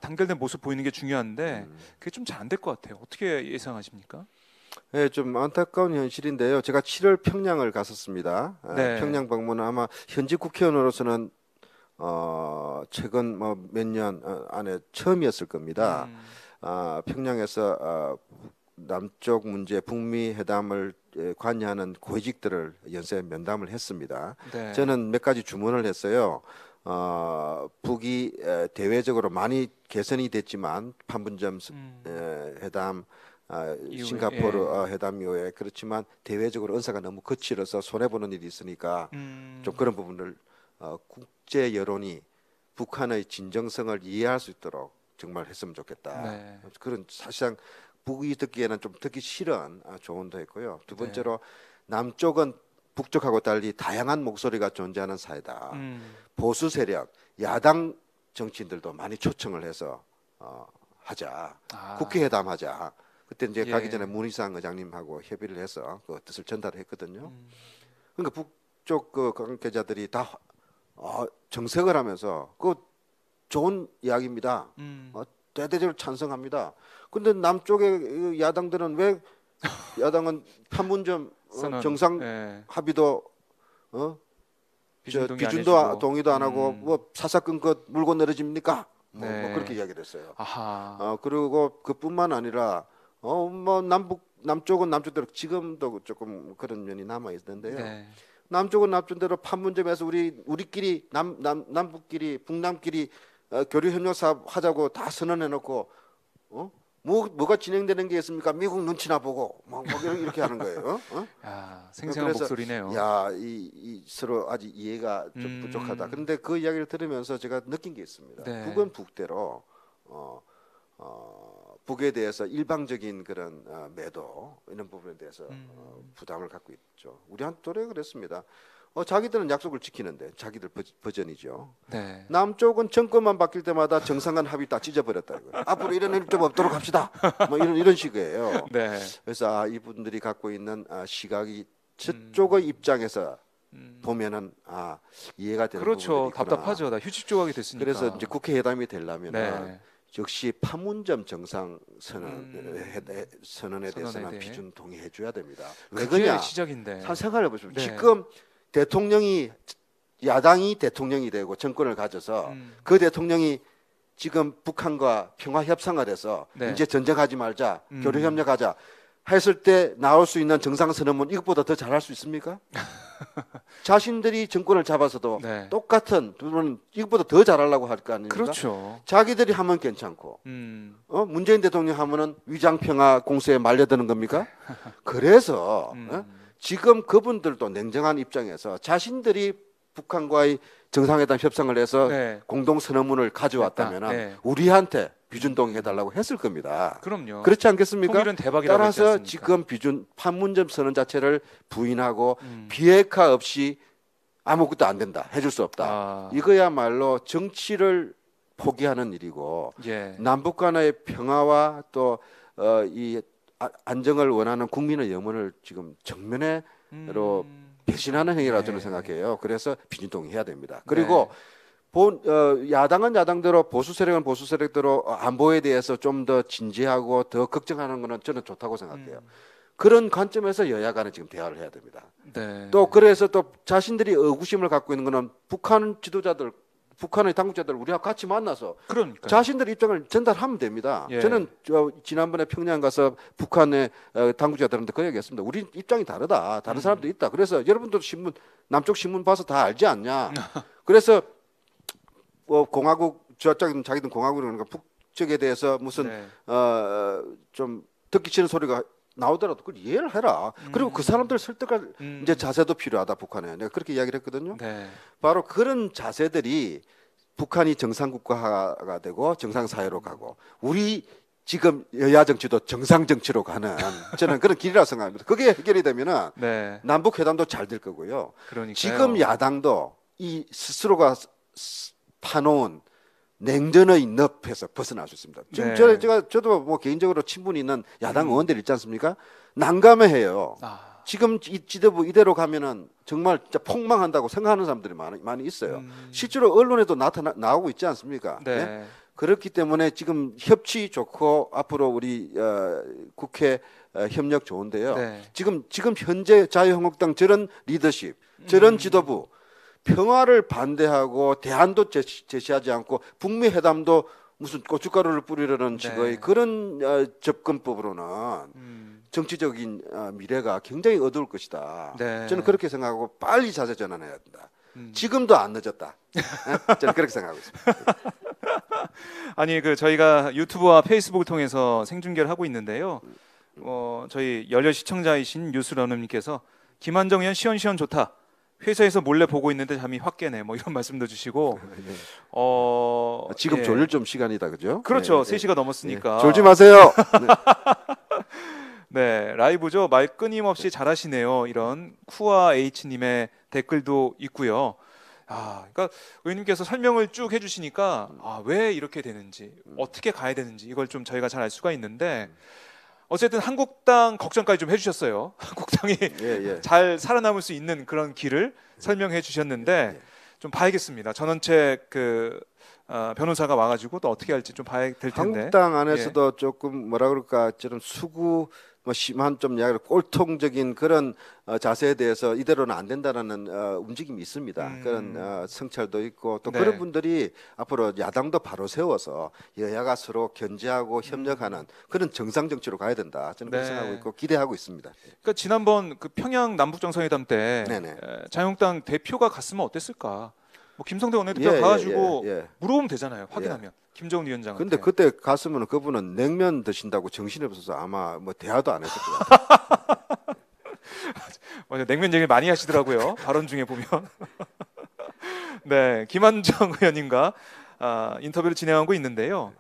Speaker 1: 단결된 모습 보이는 게 중요한데 그게 좀 잘 안 될 것 같아요. 어떻게 예상하십니까?
Speaker 2: 네, 좀 안타까운 현실인데요. 제가 7월 평양을 갔었습니다.
Speaker 1: 네.
Speaker 2: 평양 방문은 아마 현직 국회의원으로서는 최근 뭐 몇 년 안에 처음이었을 겁니다. 평양에서 남쪽 문제 북미 회담을 관여하는 고위직들을 연쇄 면담을 했습니다.
Speaker 1: 네.
Speaker 2: 저는 몇 가지 주문을 했어요. 북이 대외적으로 많이 개선이 됐지만 판문점 회담, 싱가포르 회담 이후에 그렇지만 대외적으로 언사가 너무 거칠어서 손해 보는 일이 있으니까 좀 그런 부분을 국제 여론이 북한의 진정성을 이해할 수 있도록 정말 했으면 좋겠다.
Speaker 1: 네.
Speaker 2: 그런 사실상 북이 듣기에는 좀 듣기 싫은 조언도 했고요. 두 번째로 남쪽은 북쪽하고 달리 다양한 목소리가 존재하는 사회다. 보수 세력, 야당 정치인들도 많이 초청을 해서 하자. 국회 회담하자. 그때 이제 가기 전에 문희상 의장님하고 협의를 해서 그 뜻을 전달을 했거든요. 그러니까 북쪽 그 관계자들이 다 정색을 하면서 그 좋은 이야기입니다. 대대적으로 찬성합니다. 근데 남쪽의 야당들은 왜 야당은 판문점 정상 합의도 비준도 동의도 안 하고 뭐 사사건건 물고 내려집니까? 뭐 그렇게 이야기를 했어요. 그리고 그뿐만 아니라 뭐 남쪽은 남쪽대로 지금도 조금 그런 면이 남아 있는데요. 남쪽은 남쪽대로 판문점에서 우리끼리 남북끼리 북남끼리 교류 협력 사업 하자고 다 선언해 놓고 뭐가 진행되는 게 있습니까? 미국 눈치나 보고 뭐 이렇게 하는 거예요.
Speaker 1: 야, 생생한 목소리네요.
Speaker 2: 야, 이 서로 아직 이해가 좀 부족하다. 그런데 그 이야기를 들으면서 제가 느낀 게 있습니다.
Speaker 1: 네.
Speaker 2: 북은 북대로 북에 대해서 일방적인 그런 매도 이런 부분에 대해서 부담을 갖고 있죠. 우리 한 또래 그랬습니다. 자기들은 약속을 지키는데 자기들 버전이죠.
Speaker 1: 네.
Speaker 2: 남쪽은 정권만 바뀔 때마다 정상간 합의 다 찢어버렸다 이거예요. 앞으로 이런 일 좀 없도록 합시다. 뭐 이런 식이에요.
Speaker 1: 네.
Speaker 2: 그래서 이분들이 갖고 있는 시각이 저쪽의 입장에서 보면은 이해가 되는
Speaker 1: 그렇죠.
Speaker 2: 부분들이 있구나.
Speaker 1: 답답하죠. 다 휴식 조각이 됐으니까.
Speaker 2: 그래서 이제 국회 회담이 되려면
Speaker 1: 네.
Speaker 2: 역시 판문점 정상 선언에 대해서는
Speaker 1: 대해.
Speaker 2: 비준 동의해 줘야 됩니다. 왜
Speaker 1: 그게
Speaker 2: 그러냐?
Speaker 1: 시작인데.
Speaker 2: 한 생각해 보시면
Speaker 1: 네.
Speaker 2: 지금 대통령이 야당이 대통령이 되고 정권을 가져서 그 대통령이 지금 북한과 평화 협상을 해서
Speaker 1: 네.
Speaker 2: 이제 전쟁하지 말자, 교류 협력하자 했을 때 나올 수 있는 정상 선언문 이것보다 더 잘할 수 있습니까? 자신들이 정권을 잡아서도
Speaker 1: 네.
Speaker 2: 똑같은 둘은 이것보다 더 잘하려고 할 거 아닙니까?
Speaker 1: 그렇죠.
Speaker 2: 자기들이 하면 괜찮고 문재인 대통령 하면은 위장평화 공세에 말려드는 겁니까? 그래서 지금 그분들도 냉정한 입장에서 자신들이 북한과의 정상회담 협상을 해서
Speaker 1: 네.
Speaker 2: 공동선언문을 가져왔다면
Speaker 1: 네.
Speaker 2: 우리한테 비준 동의해달라고 했을 겁니다.
Speaker 1: 그럼요.
Speaker 2: 그렇지 않겠습니까?
Speaker 1: 통일은 대박이라고 했지
Speaker 2: 따라서
Speaker 1: 않습니까?
Speaker 2: 지금 비준 판문점 선언 자체를 부인하고 비핵화 없이 아무것도 안 된다, 해줄 수 없다. 이거야말로 정치를 포기하는 일이고
Speaker 1: 예.
Speaker 2: 남북 간의 평화와 또 이 안정을 원하는 국민의 염원을 지금 정면으로 배신하는 행위라고 저는 생각해요. 그래서 비준 동의해야 됩니다. 그리고 야당은 야당대로 보수 세력은 보수 세력대로 안보에 대해서 좀 더 진지하고 더 걱정하는 거는 저는 좋다고 생각해요. 그런 관점에서 여야 간에 지금 대화를 해야 됩니다.
Speaker 1: 네.
Speaker 2: 또 그래서 또 자신들이 의구심을 갖고 있는 거는 북한 지도자들, 북한의 당국자들 우리하고 같이 만나서
Speaker 1: 그러니까요.
Speaker 2: 자신들 입장을 전달하면 됩니다.
Speaker 1: 예.
Speaker 2: 저는 지난번에 평양 가서 북한의 당국자들한테 그 얘기했습니다. 우리 입장이 다르다. 다른 사람도 있다. 그래서 여러분도 신문 남쪽 신문 봐서 다 알지 않냐. 그래서 공화국 저쪽은 자기들 공화국이라는 북쪽에 대해서 무슨
Speaker 1: 네.
Speaker 2: 좀 듣기 싫은 소리가 나오더라도 그걸 이해를 해라. 그리고 그 사람들 설득할 이제 자세도 필요하다 북한에. 내가 그렇게 이야기를 했거든요.
Speaker 1: 네.
Speaker 2: 바로 그런 자세들이 북한이 정상국가가 되고 정상사회로 가고 우리 지금 여야 정치도 정상 정치로 가는 저는 그런 길이라고 생각합니다. 그게 해결이 되면은
Speaker 1: 네.
Speaker 2: 남북 회담도 잘 될 거고요.
Speaker 1: 그러니까요.
Speaker 2: 지금 야당도 이 스스로가 파놓은 냉전의 늪에서 벗어날 수 있습니다. 지금
Speaker 1: 네.
Speaker 2: 저도 뭐 개인적으로 친분이 있는 야당 의원들 있지 않습니까? 난감해해요. 지금 이 지도부 이대로 가면은 정말 진짜 폭망한다고 생각하는 사람들이 많이 있어요. 실제로 언론에도 나오고 있지 않습니까?
Speaker 1: 네.
Speaker 2: 네? 그렇기 때문에 지금 협치 좋고 앞으로 우리 국회 협력 좋은데요.
Speaker 1: 네.
Speaker 2: 지금 현재 자유한국당 저런 리더십, 저런 지도부 평화를 반대하고 대안도 제시하지 않고 북미 회담도 무슨 고춧가루를 뿌리려는 식의 그런 접근법으로는 정치적인 미래가 굉장히 어두울 것이다.
Speaker 1: 네.
Speaker 2: 저는 그렇게 생각하고 빨리 자세 전환해야 된다. 지금도 안 늦었다. 저는 그렇게 생각하고 있습니다.
Speaker 1: 아니 저희가 유튜브와 페이스북을 통해서 생중계를 하고 있는데요. 저희 열혈 시청자이신 뉴스러너님께서 김한정 의원 시원시원 좋다. 회사에서 몰래 보고 있는데 잠이 확 깨네. 뭐 이런 말씀도 주시고.
Speaker 2: 지금
Speaker 1: 예.
Speaker 2: 졸릴 좀 시간이다, 그죠?
Speaker 1: 그렇죠.
Speaker 2: 네,
Speaker 1: 3시가 넘었으니까.
Speaker 2: 졸지 마세요.
Speaker 1: 네, 라이브죠. 말 끊임없이 잘하시네요. 이런 쿠아 H님의 댓글도 있고요. 그러니까 의원님께서 설명을 쭉 해주시니까 왜 이렇게 되는지, 어떻게 가야 되는지 이걸 좀 저희가 잘 알 수가 있는데 어쨌든 한국당 걱정까지 좀 해주셨어요. 한국당이 잘 살아남을 수 있는 그런 길을 설명해 주셨는데 좀 봐야겠습니다. 전원책 변호사가 와가지고 또 어떻게 할지 좀 봐야 될 텐데.
Speaker 2: 한국당 안에서도 조금 뭐라 그럴까 저런 수구 심한 좀 이야기를 꼴통적인 그런 자세에 대해서 이대로는 안 된다라는 움직임이 있습니다. 그런 성찰도 있고 또 그런 분들이 앞으로 야당도 바로 세워서 여야가 서로 견제하고 협력하는 그런 정상 정치로 가야 된다. 저는 그렇게 생각하고 있고 기대하고 있습니다.
Speaker 1: 그러니까 지난번 평양 남북 정상회담 때 자유한국당 대표가 갔으면 어땠을까? 뭐 김성태 원내대표
Speaker 2: 예,
Speaker 1: 가가지고
Speaker 2: 예, 예.
Speaker 1: 물어보면 되잖아요. 확인하면 김정은 위원장한테.
Speaker 2: 근데 그때 갔으면 그분은 냉면 드신다고 정신이 없어서 아마 뭐 대화도 안 했을 것 같아요.
Speaker 1: 맞아요. 냉면 얘기를 많이 하시더라고요. 발언 중에 보면. 네, 김한정 의원님과 인터뷰를 진행하고 있는데요.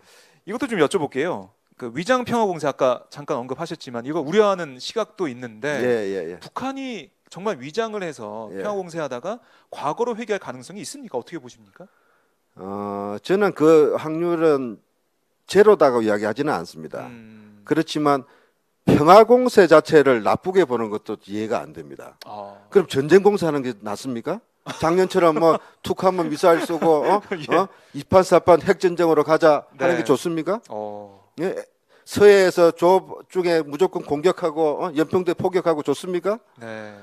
Speaker 1: 이것도 좀 여쭤볼게요. 그 위장 평화 공세 아까 잠깐 언급하셨지만 이거 우려하는 시각도 있는데
Speaker 2: 예, 예.
Speaker 1: 북한이 정말 위장을 해서
Speaker 2: 예.
Speaker 1: 평화 공세하다가 과거로 회귀할 가능성이 있습니까? 어떻게 보십니까?
Speaker 2: 저는 그 확률은 제로다고 이야기하지는 않습니다. 그렇지만 평화 공세 자체를 나쁘게 보는 것도 이해가 안 됩니다. 그럼 전쟁 공세하는 게 낫습니까? 작년처럼 뭐 툭하면 미사일 쏘고
Speaker 1: 예.
Speaker 2: 이판사판 핵전쟁으로 가자 하는
Speaker 1: 네.
Speaker 2: 게 좋습니까?
Speaker 1: 예.
Speaker 2: 예, 서해에서 조중에 무조건 공격하고 연평도 포격하고 좋습니까?
Speaker 1: 네.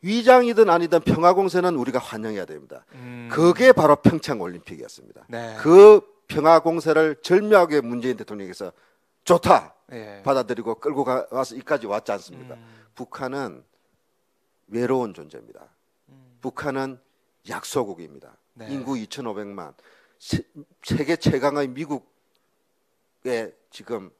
Speaker 2: 위장이든 아니든 평화 공세는 우리가 환영해야 됩니다. 그게 바로 평창 올림픽이었습니다.
Speaker 1: 네.
Speaker 2: 그 평화 공세를 절묘하게 문재인 대통령께서 좋다
Speaker 1: 예.
Speaker 2: 받아들이고 끌고 와서 이까지 왔지 않습니까? 북한은 외로운 존재입니다. 북한은 약소국입니다.
Speaker 1: 네.
Speaker 2: 인구 2,500만, 세계 최강의 미국에 지금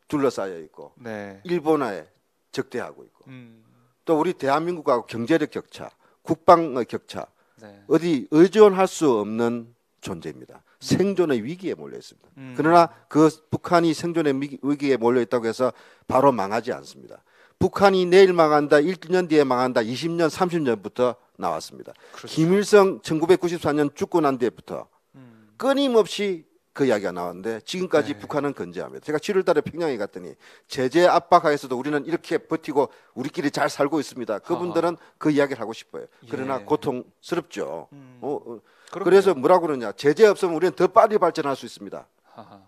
Speaker 2: 둘러싸여 있고
Speaker 1: 네.
Speaker 2: 일본에 적대하고 있고
Speaker 1: 음.
Speaker 2: 또 우리 대한민국하고 경제력 격차, 국방의 격차,
Speaker 1: 네.
Speaker 2: 어디 의존할 수 없는 존재입니다. 생존의 위기에 몰려 있습니다. 그러나 그 북한이 생존의 위기에 몰려 있다고 해서 바로 망하지 않습니다. 북한이 내일 망한다, 1년 뒤에 망한다, 20년, 30년부터 나왔습니다.
Speaker 1: 그렇죠.
Speaker 2: 김일성 1994년 죽고 난 뒤부터 끊임없이 그 이야기가 나왔는데 지금까지
Speaker 1: 네.
Speaker 2: 북한은 건재합니다. 제가 7월 달에 평양에 갔더니 제재 압박하에서도 우리는 이렇게 버티고 우리끼리 잘 살고 있습니다. 그분들은 그 이야기를 하고 싶어요. 그러나
Speaker 1: 예.
Speaker 2: 고통스럽죠.
Speaker 1: 그럼요.
Speaker 2: 그래서 뭐라고 그러냐. 제재 없으면 우리는 더 빨리 발전할 수 있습니다.
Speaker 1: 하하.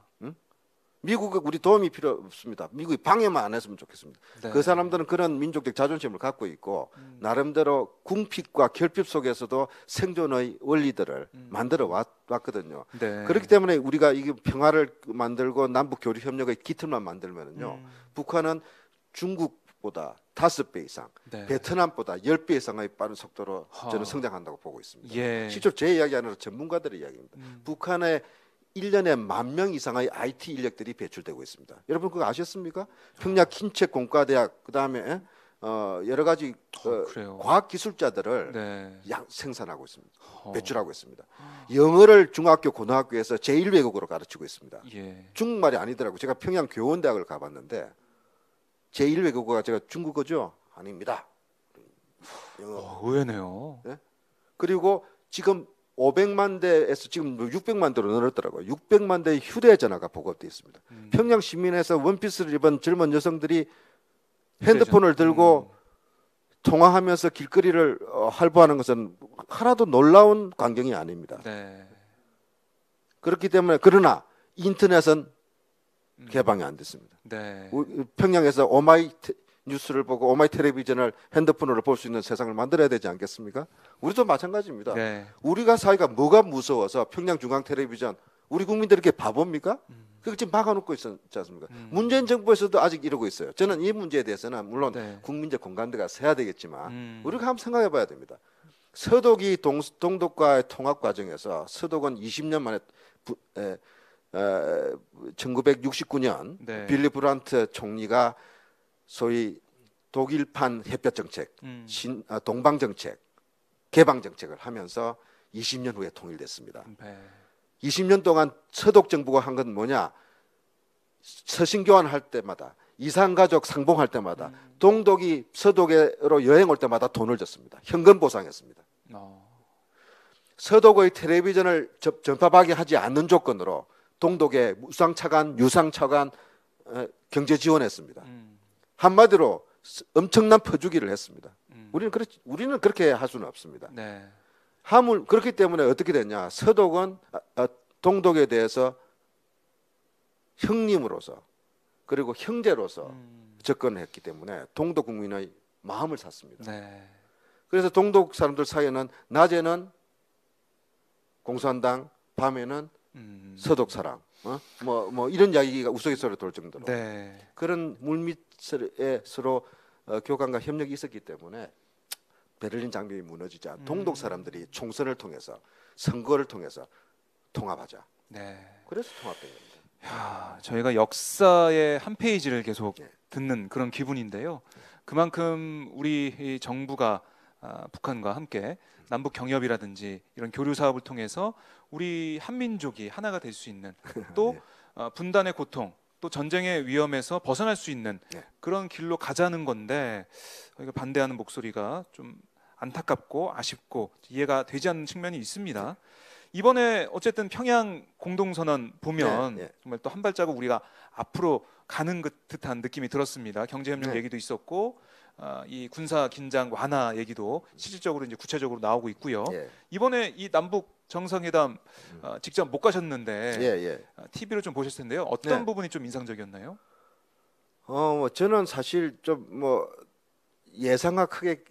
Speaker 2: 미국은 우리 도움이 필요 없습니다. 미국이 방해만 안 했으면 좋겠습니다.
Speaker 1: 네.
Speaker 2: 그 사람들은 그런 민족적 자존심을 갖고 있고 나름대로 궁핍과 결핍 속에서도 생존의 원리들을 만들어 왔거든요.
Speaker 1: 네.
Speaker 2: 그렇기 때문에 우리가 이게 평화를 만들고 남북 교류 협력의 기틀만 만들면은요. 북한은 중국보다 5배 이상,
Speaker 1: 네.
Speaker 2: 베트남보다 10배 이상의 빠른 속도로 저는 성장한다고 보고 있습니다.
Speaker 1: 예.
Speaker 2: 실제로 제 이야기 아니라 전문가들의 이야기입니다. 북한의 1년에 10,000명 이상의 IT 인력들이 배출되고 있습니다. 여러분 그거 아셨습니까? 평양 킨책 공과대학 그다음에 여러 가지
Speaker 1: 그래요.
Speaker 2: 과학 기술자들을
Speaker 1: 네.
Speaker 2: 생산하고 있습니다. 배출하고 있습니다. 영어를 중학교 고등학교에서 제1외국어로 가르치고 있습니다.
Speaker 1: 예.
Speaker 2: 중국말이 아니더라고요. 제가 평양 교원대학을 가봤는데 제1외국어가 제가 중국어죠? 아닙니다. 영어.
Speaker 1: 의외네요.
Speaker 2: 그리고 지금 500만 대에서 지금 600만 대로 늘었더라고요. 600만 대의 휴대전화가 보급되어 있습니다. 평양 시민에서 원피스를 입은 젊은 여성들이 핸드폰을 들고 통화하면서 길거리를 활보하는 것은 하나도 놀라운 광경이 아닙니다.
Speaker 1: 네.
Speaker 2: 그렇기 때문에 그러나 인터넷은 개방이 안 됐습니다.
Speaker 1: 네.
Speaker 2: 평양에서 오마이 뉴스를 보고 오마이 텔레비전을 핸드폰으로 볼 수 있는 세상을 만들어야 되지 않겠습니까? 우리도 마찬가지입니다.
Speaker 1: 네.
Speaker 2: 우리가 사회가 뭐가 무서워서 평양 중앙 텔레비전 우리 국민들이 이렇게 바보입니까? 그거 지금 막아놓고 있지 않습니까? 문재인 정부에서도 아직 이러고 있어요. 저는 이 문제에 대해서는 물론
Speaker 1: 네.
Speaker 2: 국민적 공감대가 세야 되겠지만 우리가 한번 생각해봐야 됩니다. 서독이 동독과의 통합 과정에서 서독은 20년 만에 1969년
Speaker 1: 네.
Speaker 2: 빌리 브란트 총리가 소위 독일판 햇볕 정책, 동방 정책, 개방 정책을 하면서 20년 후에 통일됐습니다.
Speaker 1: 네.
Speaker 2: 20년 동안 서독 정부가 한 건 뭐냐? 서신 교환할 때마다 이산가족 상봉할 때마다 동독이 서독으로 여행 올 때마다 돈을 줬습니다. 현금 보상했습니다. 서독의 텔레비전을 전파하게 하지 않는 조건으로 동독에 무상차관, 유상차관 경제 지원했습니다. 한마디로 엄청난 퍼주기를 했습니다. 우리는 그렇게 할 수는 없습니다.
Speaker 1: 네.
Speaker 2: 그렇기 때문에 어떻게 됐냐? 서독은 동독에 대해서 형님으로서 그리고 형제로서 접근을 했기 때문에 동독 국민의 마음을 샀습니다.
Speaker 1: 네.
Speaker 2: 그래서 동독 사람들 사이에는 낮에는 공산당, 밤에는 서독 사랑, 뭐 이런 이야기가 우스갯소리로 돌 정도로 그런 물밑에 서로 교감과 협력이 있었기 때문에 베를린 장벽이 무너지자 동독 사람들이 총선을 통해서 선거를 통해서 통합하자.
Speaker 1: 네.
Speaker 2: 그래서 통합된 겁니다.
Speaker 1: 야, 저희가 역사의 한 페이지를 계속
Speaker 2: 네.
Speaker 1: 듣는 그런 기분인데요. 그만큼 우리 이 정부가 북한과 함께 남북 경협이라든지 이런 교류 사업을 통해서 우리 한민족이 하나가 될 수 있는 또
Speaker 2: 네.
Speaker 1: 분단의 고통 또 전쟁의 위험에서 벗어날 수 있는
Speaker 2: 네.
Speaker 1: 그런 길로 가자는 건데 이거 반대하는 목소리가 좀 안타깝고 아쉽고 이해가 되지 않는 측면이 있습니다. 이번에 어쨌든 평양 공동선언 보면
Speaker 2: 네, 네.
Speaker 1: 정말 또 한 발자국 우리가 앞으로 가는 듯한 느낌이 들었습니다. 경제협력
Speaker 2: 네.
Speaker 1: 얘기도 있었고 이 군사 긴장 완화 얘기도 실질적으로 이제 구체적으로 나오고 있고요.
Speaker 2: 예.
Speaker 1: 이번에 이 남북 정상회담 직접 못 가셨는데
Speaker 2: 예, 예.
Speaker 1: TV로 좀 보셨을 텐데요. 어떤
Speaker 2: 네.
Speaker 1: 부분이 좀 인상적이었나요?
Speaker 2: 뭐 저는 사실 좀 뭐 예상과 크게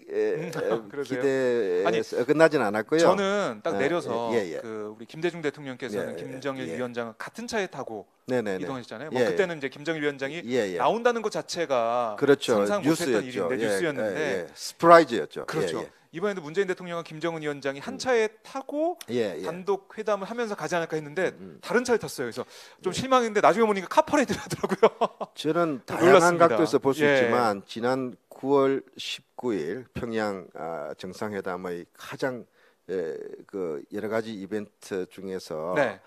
Speaker 1: 그러세요?
Speaker 2: 기대해서 끝나지는 않았고요.
Speaker 1: 저는 딱 내려서
Speaker 2: 예.
Speaker 1: 그 우리 김대중 대통령께서는
Speaker 2: 예,
Speaker 1: 김정일
Speaker 2: 예.
Speaker 1: 위원장 같은 차에 타고
Speaker 2: 네네네.
Speaker 1: 이동하셨잖아요.
Speaker 2: 예,
Speaker 1: 뭐 그때는 이제 김정일 위원장이
Speaker 2: 예.
Speaker 1: 나온다는 것 자체가
Speaker 2: 그렇죠.
Speaker 1: 상상 못했던
Speaker 2: 뉴스였죠.
Speaker 1: 일인데 뉴스였는데
Speaker 2: 스프라이즈였죠.
Speaker 1: 그렇죠.
Speaker 2: 예,
Speaker 1: 이번에도 문재인 대통령과 김정은 위원장이 한 차에 타고
Speaker 2: 예.
Speaker 1: 단독 회담을 하면서 가지 않을까 했는데 다른 차를 탔어요. 그래서 좀 실망했는데 나중에 보니까 카퍼레이드를 하더라고요.
Speaker 2: 저는 다양한
Speaker 1: 놀랐습니다.
Speaker 2: 각도에서 볼 수
Speaker 1: 예.
Speaker 2: 있지만 지난 9월 19일 평양 정상회담의 가장 그 여러 가지 이벤트 중에서
Speaker 1: 네.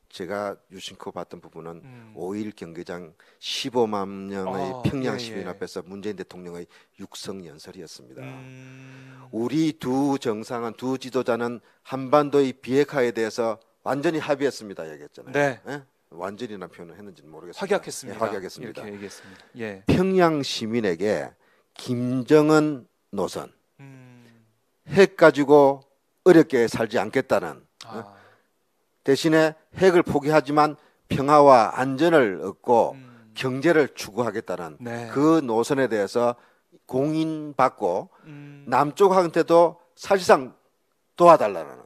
Speaker 2: 제가 유심코 봤던 부분은 5일 경기장 15만 명의 평양
Speaker 1: 예,
Speaker 2: 시민
Speaker 1: 예.
Speaker 2: 앞에서 문재인 대통령의 육성 연설이었습니다.
Speaker 1: 음.
Speaker 2: 우리 두 정상은 두 지도자는 한반도의 비핵화에 대해서 완전히 합의했습니다. 얘기했잖아요.
Speaker 1: 네.
Speaker 2: 예? 완전히란 표현을 했는지는 모르겠습니다.
Speaker 1: 확약했습니다.
Speaker 2: 예, 확약했습니다.
Speaker 1: 이렇게 얘기했습니다. 예.
Speaker 2: 평양 시민에게 김정은 노선
Speaker 1: 음.
Speaker 2: 핵 가지고 어렵게 살지 않겠다는
Speaker 1: 아.
Speaker 2: 대신에 핵을 포기하지만 평화와 안전을 얻고 경제를 추구하겠다는
Speaker 1: 네.
Speaker 2: 그 노선에 대해서 공인받고 남쪽한테도 사실상 도와달라는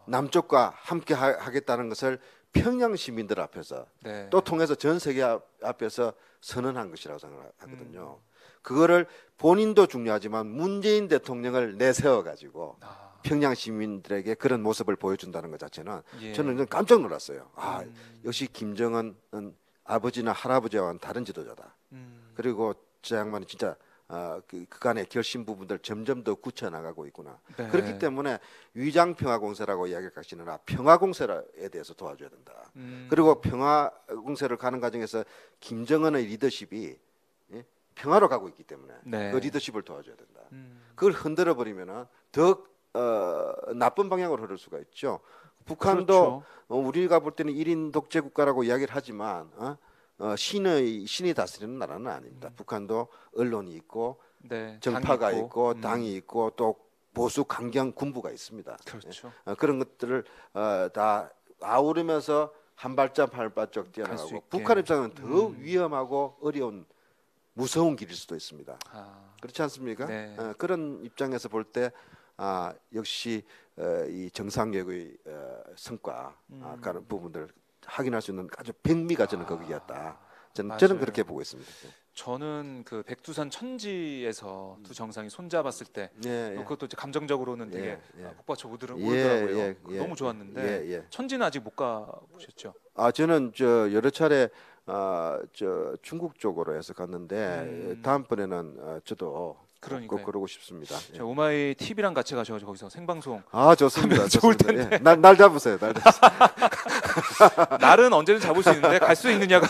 Speaker 2: 남쪽과 함께 하겠다는 것을 평양 시민들 앞에서
Speaker 1: 네.
Speaker 2: 또 통해서 전 세계 앞에서 선언한 것이라고 생각하거든요. 그거를 본인도 중요하지만 문재인 대통령을 내세워 가지고 평양 시민들에게 그런 모습을 보여준다는 것 자체는
Speaker 1: 예.
Speaker 2: 저는 깜짝 놀랐어요. 역시 김정은은 아버지나 할아버지와는 다른 지도자다. 그리고 저 양반이 진짜 그간의 결심 부분들 점점 더 굳혀 나가고 있구나.
Speaker 1: 네.
Speaker 2: 그렇기 때문에 위장평화공세라고 이야기하시느라 평화공세에 대해서 도와줘야 된다. 그리고 평화공세를 가는 과정에서 김정은의 리더십이 평화로 가고 있기 때문에
Speaker 1: 네.
Speaker 2: 그 리더십을 도와줘야 된다. 그걸 흔들어 버리면은 더 나쁜 방향으로 흐를 수가 있죠. 북한도
Speaker 1: 그렇죠.
Speaker 2: 우리가 볼 때는 1인 독재 국가라고 이야기를 하지만 신이 다스리는 나라는 아닙니다. 북한도 언론이 있고
Speaker 1: 네.
Speaker 2: 정파가
Speaker 1: 당이
Speaker 2: 있고 당이 있고 또 보수 강경 군부가 있습니다.
Speaker 1: 그렇죠.
Speaker 2: 그런 것들을 다 아우르면서 한 발짝 한 발짝
Speaker 1: 갈 수
Speaker 2: 뛰어나가고
Speaker 1: 있게.
Speaker 2: 북한 입장은 더 위험하고 어려운 무서운 길일 수도 있습니다. 그렇지 않습니까?
Speaker 1: 네.
Speaker 2: 그런 입장에서 볼 때 역시 이 정상회의 성과 그런 부분들 확인할 수 있는 아주 백미가 저는 거기였다. 저는
Speaker 1: 맞아요.
Speaker 2: 그렇게 보고 있습니다.
Speaker 1: 저는 그 백두산 천지에서 두 정상이 손잡았을 때
Speaker 2: 예, 예.
Speaker 1: 그것도 이제 감정적으로는 되게
Speaker 2: 예.
Speaker 1: 북받쳐 오더라고요.
Speaker 2: 예.
Speaker 1: 너무 좋았는데
Speaker 2: 예.
Speaker 1: 천지는 아직 못 가 보셨죠?
Speaker 2: 저는 여러 차례 중국 쪽으로 해서 갔는데 다음번에는 저도
Speaker 1: 그러니까요.
Speaker 2: 꼭 그러고 싶습니다. 예.
Speaker 1: 저 오마이 TV랑 같이 가셔가지고 거기서 생방송
Speaker 2: 좋습니다.
Speaker 1: 하면 좋을
Speaker 2: 좋습니다. 예. 날 잡으세요. 날 잡으세요.
Speaker 1: 날은 언제든 잡을 수 있는데 갈 수 있느냐가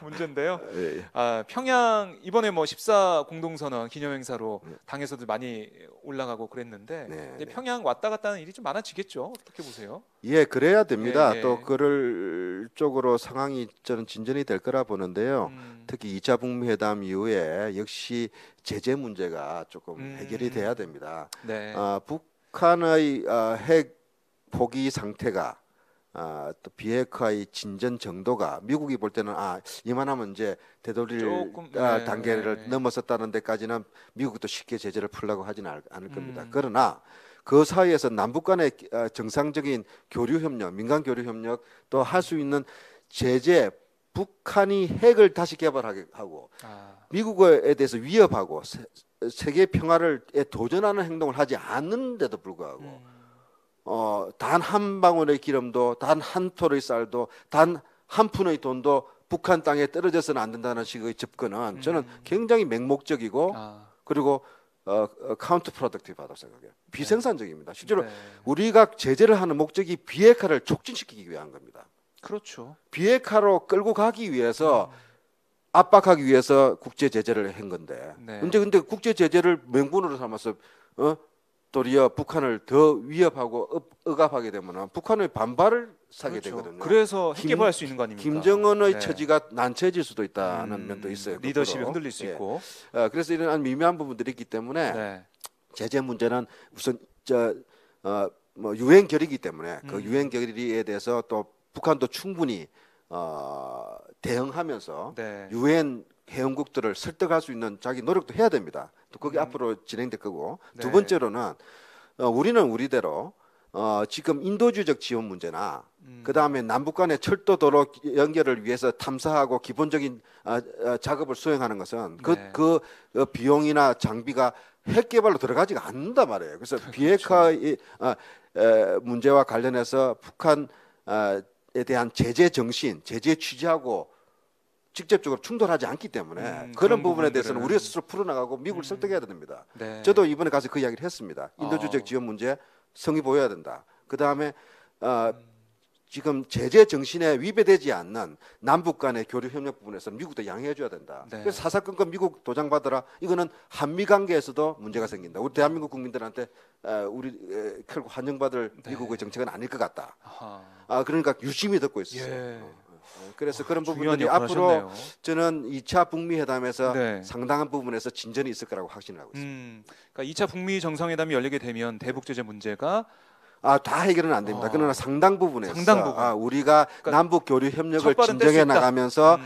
Speaker 1: 문제인데요.
Speaker 2: 예.
Speaker 1: 평양 이번에 뭐 14 공동선언 기념행사로 당에서도 많이 올라가고 그랬는데
Speaker 2: 네,
Speaker 1: 이제
Speaker 2: 네.
Speaker 1: 평양 왔다 갔다 하는 일이 좀 많아지겠죠. 어떻게 보세요?
Speaker 2: 예, 그래야 됩니다.
Speaker 1: 예.
Speaker 2: 또 그럴 쪽으로 상황이 저는 진전이 될 거라 보는데요. 특히 2차 북미 회담 이후에 역시 제재 문제가 조금 해결이 돼야 됩니다.
Speaker 1: 네.
Speaker 2: 북한의 핵 포기 상태가 또 비핵화의 진전 정도가 미국이 볼 때는 이만하면 이제 되돌릴
Speaker 1: 조금,
Speaker 2: 단계를 넘어섰다는 데까지는 미국도 쉽게 제재를 풀려고 하지는 않을 겁니다. 그러나 그 사이에서 남북 간의 정상적인 교류 협력, 민간 교류 협력 또 할 수 있는 제재, 북한이 핵을 다시 개발하게 하고 미국에 대해서 위협하고 세계 평화를 도전하는 행동을 하지 않는데도 불구하고 단 한 방울의 기름도 단 한 톨의 쌀도 단 한 푼의 돈도 북한 땅에 떨어져서는 안 된다는 식의 접근은 저는 굉장히 맹목적이고 그리고 카운터 프로덕티브하다고 생각해요. 비생산적입니다. 실제로
Speaker 1: 네.
Speaker 2: 우리가 제재를 하는 목적이 비핵화를 촉진시키기 위한 겁니다.
Speaker 1: 그렇죠.
Speaker 2: 비핵화로 끌고 가기 위해서 압박하기 위해서 국제 제재를 한 건데.
Speaker 1: 네.
Speaker 2: 근데 국제 제재를 명분으로 삼아서 도리어 북한을 더 위협하고 억압하게 되면 북한의 반발을 사게
Speaker 1: 그렇죠.
Speaker 2: 되거든요.
Speaker 1: 그래서 핵개발할 수 있는 거 아닙니까?
Speaker 2: 김정은의
Speaker 1: 네.
Speaker 2: 처지가 난처해질 수도 있다는 면도 있어요.
Speaker 1: 리더십이
Speaker 2: 거꾸로.
Speaker 1: 흔들릴 수
Speaker 2: 예.
Speaker 1: 있고.
Speaker 2: 그래서 이런 미묘한 부분들이 있기 때문에
Speaker 1: 네.
Speaker 2: 제재 문제는 우선 뭐 유엔 결의이기 때문에 그 유엔 결의에 대해서 또 북한도 충분히 대응하면서
Speaker 1: 네.
Speaker 2: 유엔 회원국들을 설득할 수 있는 자기 노력도 해야 됩니다. 또 그게 앞으로 진행될 거고
Speaker 1: 네.
Speaker 2: 두 번째로는 우리는 우리대로 지금 인도주의적 지원 문제나 그 다음에 남북 간의 철도 도로 연결을 위해서 탐사하고 기본적인 작업을 수행하는 것은
Speaker 1: 네.
Speaker 2: 그 비용이나 장비가 핵 개발로 들어가지가 않는단 말이에요. 그래서 비핵화의 문제와 관련해서 북한에 대한 제재 정신, 제재 취지하고 직접적으로 충돌하지 않기 때문에 그런 부분에 대해서는 우리가 스스로 풀어나가고 미국을 설득해야 됩니다.
Speaker 1: 네.
Speaker 2: 저도 이번에 가서 그 이야기를 했습니다. 인도주의적 지원 문제 성의 보여야 된다. 그 다음에 지금 제재 정신에 위배되지 않는 남북 간의 교류 협력 부분에서는 미국도 양해해 줘야 된다.
Speaker 1: 네.
Speaker 2: 그래서 사사건건 미국 도장 받으라. 이거는 한미 관계에서도 문제가 생긴다. 우리 대한민국 국민들한테 우리 결국 환영받을 미국의 정책은 아닐 것 같다. 그러니까 유심히 듣고 있어요.
Speaker 1: 예.
Speaker 2: 그래서 그런
Speaker 1: 중요한
Speaker 2: 부분들이
Speaker 1: 역할
Speaker 2: 앞으로
Speaker 1: 하셨네요.
Speaker 2: 저는 2차 북미 회담에서
Speaker 1: 네.
Speaker 2: 상당한 부분에서 진전이 있을 거라고 확신을 하고 있습니다.
Speaker 1: 그러니까 2차 북미 정상회담이 열리게 되면 대북 제재 문제가
Speaker 2: 다 해결은 안 됩니다. 그러나 상당 부분에서
Speaker 1: 상당 부분.
Speaker 2: 우리가
Speaker 1: 그러니까
Speaker 2: 남북 교류 협력을
Speaker 1: 첫발은 뗄수
Speaker 2: 진정해
Speaker 1: 있다.
Speaker 2: 나가면서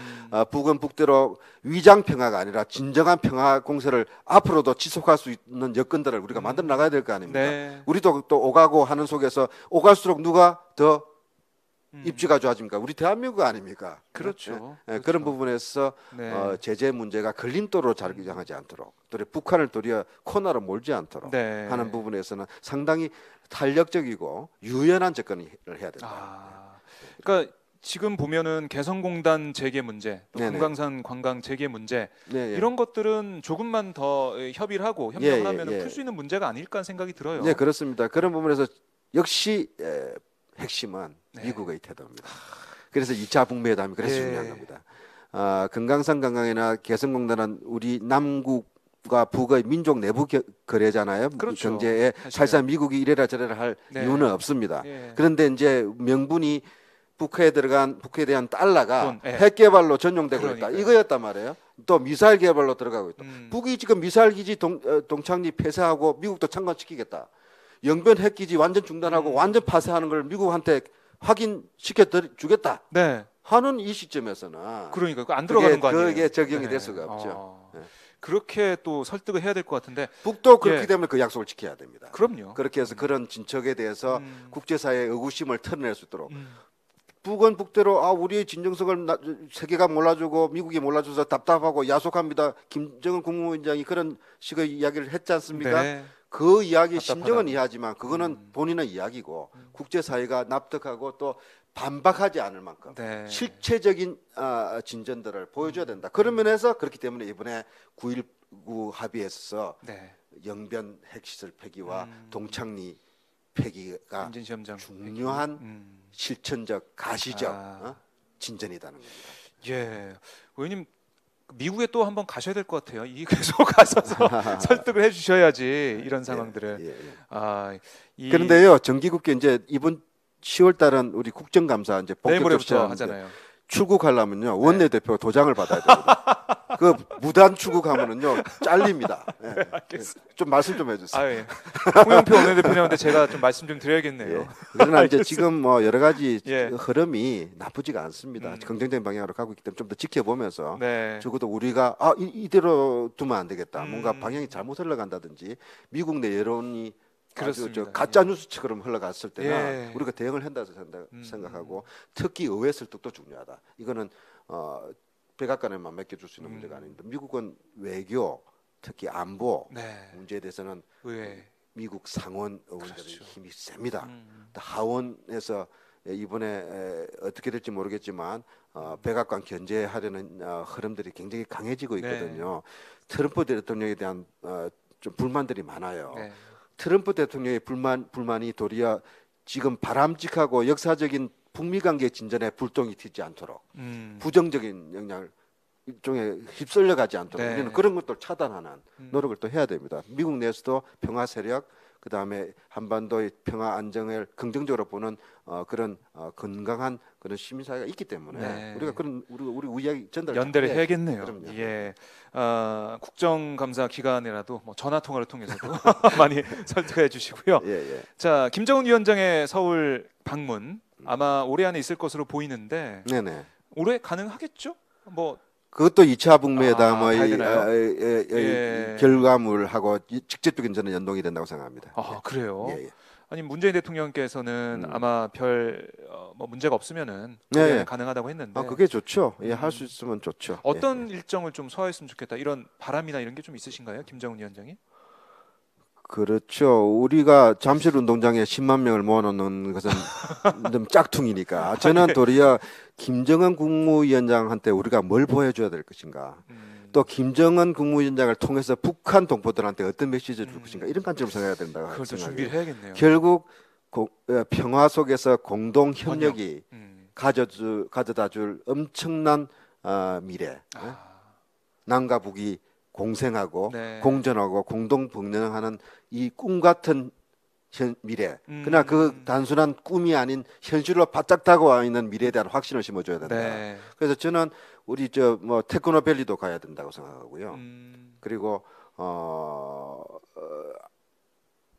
Speaker 2: 북은 북대로 위장 평화가 아니라 진정한 평화 공세를 앞으로도 지속할 수 있는 여건들을 우리가 만들어 나가야 될 거 아닙니까?
Speaker 1: 네.
Speaker 2: 우리도 또 오가고 하는 속에서 오갈수록 누가 더 입지가 좋아집니까? 우리 대한민국 아닙니까?
Speaker 1: 그렇죠.
Speaker 2: 그런
Speaker 1: 그렇죠.
Speaker 2: 부분에서
Speaker 1: 네.
Speaker 2: 제재 문제가 걸림돌로 자리하지 않도록 또 북한을 도리어 코너로 몰지 않도록
Speaker 1: 네.
Speaker 2: 하는 부분에서는 상당히 탄력적이고 유연한 접근을 해야 된다.
Speaker 1: 그러니까 지금 보면은 개성공단 재개 문제, 또
Speaker 2: 네네.
Speaker 1: 금강산 관광 재개 문제
Speaker 2: 네, 예.
Speaker 1: 이런 것들은 조금만 더 협의를 하고 협력을
Speaker 2: 예,
Speaker 1: 하면
Speaker 2: 예.
Speaker 1: 풀 수 있는 문제가 아닐까 생각이 들어요.
Speaker 2: 네, 그렇습니다. 그런 부분에서 역시 핵심은
Speaker 1: 네.
Speaker 2: 미국의 태도입니다. 그래서 2차 북미 회담이 그래서
Speaker 1: 예.
Speaker 2: 중요한 겁니다. 금강산 관광이나 개성공단은 우리 남국과 북의 민족 내부 거래잖아요.
Speaker 1: 그렇죠.
Speaker 2: 경제에
Speaker 1: 사실은.
Speaker 2: 사실상 미국이 이래라 저래라 할
Speaker 1: 네.
Speaker 2: 이유는 없습니다.
Speaker 1: 예.
Speaker 2: 그런데 이제 명분이 북해에 대한 달러가
Speaker 1: 돈, 예.
Speaker 2: 핵 개발로 전용되고
Speaker 1: 그러니까요.
Speaker 2: 있다. 이거였단 말이에요. 또 미사일 개발로 들어가고 있다.
Speaker 1: 음.
Speaker 2: 북이 지금 미사일 기지 동창리 폐쇄하고 미국도 참관시키겠다. 영변 핵 기지 완전 중단하고 완전 파쇄하는 걸 미국한테 확인시켜 주겠다.
Speaker 1: 네.
Speaker 2: 하는 이 시점에서는
Speaker 1: 그러니까 그거 안 들어가는 거 아니에요?
Speaker 2: 그게 적용이
Speaker 1: 네.
Speaker 2: 될 수가 없죠. 네.
Speaker 1: 그렇게 또 설득을 해야 될 것 같은데.
Speaker 2: 북도 그렇기
Speaker 1: 예.
Speaker 2: 때문에 그 약속을 지켜야 됩니다.
Speaker 1: 그럼요.
Speaker 2: 그렇게 해서 그런 진척에 대해서 국제사회의 의구심을 털어낼 수 있도록
Speaker 1: 음.
Speaker 2: 북은 북대로 우리의 진정성을 세계가 몰라주고 미국이 몰라줘서 답답하고 야속합니다. 김정은 국무위원장이 그런 식의 이야기를 했지 않습니까?
Speaker 1: 네.
Speaker 2: 그 이야기
Speaker 1: 답답하다.
Speaker 2: 심정은 이해하지만 그거는 본인의 이야기고 국제사회가 납득하고 또 반박하지 않을 만큼
Speaker 1: 네.
Speaker 2: 실체적인 진전들을 보여줘야 된다. 그런 면에서 그렇기 때문에 이번에 9.19 합의에서
Speaker 1: 네.
Speaker 2: 영변 핵시설 폐기와 동창리 폐기가
Speaker 1: 임진시험장
Speaker 2: 중요한 실천적 가시적
Speaker 1: 아.
Speaker 2: 진전이라는 겁니다.
Speaker 1: 예, 의원님 미국에 또 한번 가셔야 될 것 같아요. 이 계속 가셔서 설득을 해주셔야지 이런 상황들을.
Speaker 2: 예, 예.
Speaker 1: 그런데요.
Speaker 2: 그런데요, 정기국회 이제 이번 10월 달은 우리 국정감사 이제
Speaker 1: 내일
Speaker 2: 본격적으로
Speaker 1: 모레부터
Speaker 2: 시작하는데
Speaker 1: 하잖아요.
Speaker 2: 출국하려면요 원내대표 도장을 받아야 됩니다. 그 무단 출국하면은요 잘립니다. 예. 좀 말씀 좀 해주세요.
Speaker 1: 예. 홍영표 원내대표님한테 제가 좀 말씀 좀 드려야겠네요.
Speaker 2: 예. 그러나 이제 지금 뭐 여러 가지
Speaker 1: 예.
Speaker 2: 흐름이 나쁘지가 않습니다. 긍정적인 방향으로 가고 있기 때문에 좀 더 지켜보면서
Speaker 1: 네.
Speaker 2: 적어도 우리가 이대로 두면 안 되겠다. 뭔가 방향이 잘못 흘러간다든지 미국 내 여론이 아주
Speaker 1: 그렇습니다.
Speaker 2: 가짜 뉴스처럼 흘러갔을 때는
Speaker 1: 예.
Speaker 2: 우리가 대응을 한다고 생각하고 특히 의회 설득도 중요하다. 이거는 백악관에만 맡겨줄 수 있는 문제가 아닙니다. 미국은 외교, 특히 안보
Speaker 1: 네.
Speaker 2: 문제에 대해서는
Speaker 1: 의회.
Speaker 2: 미국 상원 의원들의
Speaker 1: 그렇죠.
Speaker 2: 힘이 셉니다. 또 하원에서 이번에 어떻게 될지 모르겠지만 백악관 견제하려는 흐름들이 굉장히 강해지고 있거든요. 트럼프 대통령에 대한 좀 불만들이 많아요.
Speaker 1: 네.
Speaker 2: 트럼프 대통령의 불만이 도리어 지금 바람직하고 역사적인 북미 관계 진전에 불똥이 튀지 않도록 부정적인 영향을 일종의 휩쓸려 가지 않도록
Speaker 1: 네.
Speaker 2: 우리는 그런 것들 차단하는 노력을 또 해야 됩니다. 미국 내에서도 평화 세력 그다음에 한반도의 평화 안정을 긍정적으로 보는 그런 건강한 그런 시민사회가 있기 때문에
Speaker 1: 네.
Speaker 2: 우리가 그런 우리 이야기 전달
Speaker 1: 연대를 해야겠네요.
Speaker 2: 그럼요.
Speaker 1: 예, 국정감사 기간이라도 뭐 전화 통화를 통해서도 많이 설득해 주시고요.
Speaker 2: 예, 예.
Speaker 1: 자, 김정은 위원장의 서울 방문 아마 올해 안에 있을 것으로 보이는데
Speaker 2: 네네.
Speaker 1: 올해 가능하겠죠? 뭐
Speaker 2: 그것도 2차
Speaker 1: 봐야
Speaker 2: 북미회담의
Speaker 1: 되나요? 예.
Speaker 2: 결과물하고 직접적인 저는 연동이 된다고 생각합니다.
Speaker 1: 아, 그래요?
Speaker 2: 예, 예.
Speaker 1: 아니 문재인 대통령께서는 아마 별 뭐 문제가 없으면은
Speaker 2: 네.
Speaker 1: 올해 안에 가능하다고 했는데
Speaker 2: 그게 좋죠. 예, 할 수 있으면 좋죠.
Speaker 1: 어떤
Speaker 2: 예.
Speaker 1: 일정을 좀 소화했으면 좋겠다 이런 바람이나 이런 게 좀 있으신가요, 김정은 위원장이?
Speaker 2: 그렇죠. 우리가 잠실 운동장에 10만 명을 모아놓는 것은 좀 짝퉁이니까 저는 도리어 김정은 국무위원장한테 우리가 뭘 보여줘야 될 것인가. 또 김정은 국무위원장을 통해서 북한 동포들한테 어떤 메시지를 줄 것인가 이런 관점으로 생각해야 된다고
Speaker 1: 그걸 또
Speaker 2: 생각해요.
Speaker 1: 준비를 해야겠네요.
Speaker 2: 결국 평화 속에서 공동 협력이
Speaker 1: 번역.
Speaker 2: 가져다 줄 엄청난 미래. 남과 북이 공생하고
Speaker 1: 네.
Speaker 2: 공존하고 공동 번영하는 이 꿈 같은 미래. 그러나 그 단순한 꿈이 아닌 현실로 바짝 다가와 있는 미래에 대한 확신을 심어줘야 된다.
Speaker 1: 네.
Speaker 2: 그래서 저는 우리 뭐 테크노 밸리도 가야 된다고 생각하고요. 그리고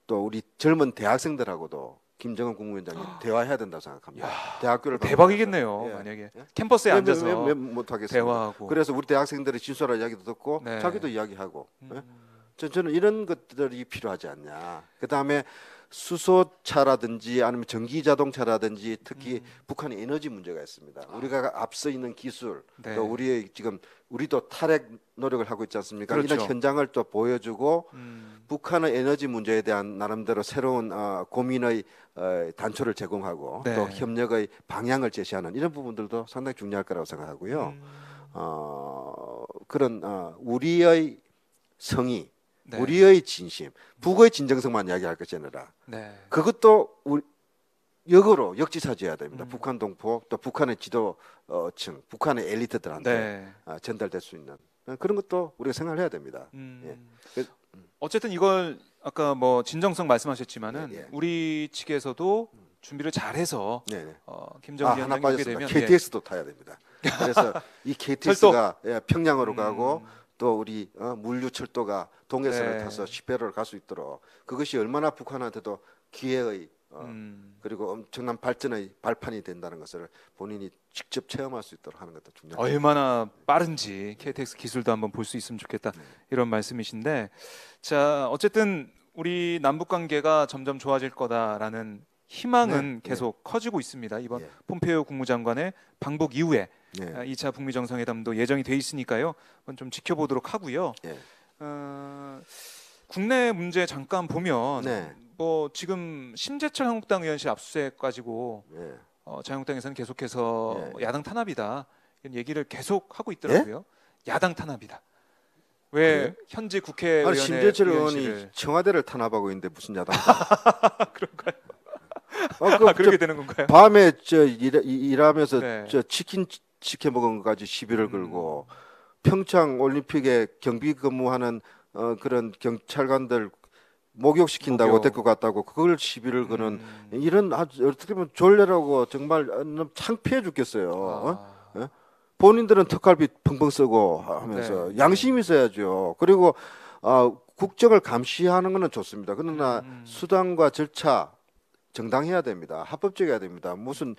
Speaker 2: 또 우리 젊은 대학생들하고도 김정은 국무위원장이 대화해야 된다고 생각합니다. 대학교를
Speaker 1: 대박이겠네요.
Speaker 2: 예.
Speaker 1: 만약에 캠퍼스에 앉아서
Speaker 2: 못하겠습니다.
Speaker 1: 대화하고.
Speaker 2: 그래서 우리 대학생들의 진솔한 이야기도 듣고
Speaker 1: 네.
Speaker 2: 자기도 이야기하고 예? 저는 이런 것들이 필요하지 않냐. 그다음에 수소차라든지 아니면 전기 자동차라든지 특히 북한의 에너지 문제가 있습니다. 우리가 앞서 있는 기술
Speaker 1: 네.
Speaker 2: 또 우리의 지금 우리도 탈핵 노력을 하고 있지 않습니까?
Speaker 1: 그렇죠.
Speaker 2: 이런 현장을 또 보여주고 북한의 에너지 문제에 대한 나름대로 새로운 고민의 단초를 제공하고
Speaker 1: 네.
Speaker 2: 또 협력의 방향을 제시하는 이런 부분들도 상당히 중요할 거라고 생각하고요. 그런 우리의 성의,
Speaker 1: 네.
Speaker 2: 우리의 진심, 북의 진정성만 이야기할 것이 아니라
Speaker 1: 네.
Speaker 2: 그것도 역으로 역지사지해야 됩니다. 북한 동포 또 북한의 지도층, 북한의 엘리트들한테
Speaker 1: 네.
Speaker 2: 전달될 수 있는 그런 것도 우리가 생각을 해야 됩니다. 예.
Speaker 1: 어쨌든 이걸 아까 뭐 진정성 말씀하셨지만은
Speaker 2: 예, 예.
Speaker 1: 우리 측에서도 준비를 잘해서
Speaker 2: 네, 네.
Speaker 1: 김정은
Speaker 2: 하나
Speaker 1: 위원장이 오게
Speaker 2: 빠졌습니다.
Speaker 1: 되면
Speaker 2: KTX도 타야 됩니다. 그래서 이 KTX가 평양으로 가고 또 우리 물류철도가 동해선을
Speaker 1: 네.
Speaker 2: 타서 10회로를 갈 수 있도록 그것이 얼마나 북한한테도 기회의 그리고 엄청난 발전의 발판이 된다는 것을 본인이 직접 체험할 수 있도록 하는 것도 중요합니다.
Speaker 1: 얼마나 빠른지 KTX 기술도 한번 볼 수 있으면 좋겠다 이런 말씀이신데 자 어쨌든 우리 남북 관계가 점점 좋아질 거다라는 희망은 계속 커지고 있습니다. 이번 폼페이오 국무장관의 방북 이후에 2차 북미 정상회담도 예정이 돼 있으니까요. 그건 좀 지켜보도록 하고요. 국내 문제 잠깐 보면 뭐 지금 심재철 한국당 의원실 압수수색 가지고 자유한국당에서는 계속해서 야당 탄압이다 이런 얘기를 계속 하고 있더라고요. 야당 탄압이다. 왜
Speaker 2: 그래요?
Speaker 1: 현재 국회의원의
Speaker 2: 심재철
Speaker 1: 의원실을
Speaker 2: 의원이 청와대를 탄압하고 있는데 무슨 야당?
Speaker 1: 그런가요?
Speaker 2: 그렇게
Speaker 1: 되는 건가요?
Speaker 2: 밤에 일하면서
Speaker 1: 네.
Speaker 2: 치킨 시켜 먹은 것까지 시비를 걸고 평창 올림픽에 경비 근무하는 그런 경찰관들 목욕시킨다고
Speaker 1: 목욕.
Speaker 2: 데리고 갔다고 그걸 시비를 거는 이런 아주 어떻게 보면 졸려라고 정말 창피해 죽겠어요. 예? 본인들은 턱갈비 펑펑 쓰고 하면서 양심이 있어야죠. 그리고 국정을 감시하는 것은 좋습니다. 그러나 수단과 절차 정당해야 됩니다. 합법적이어야 됩니다. 무슨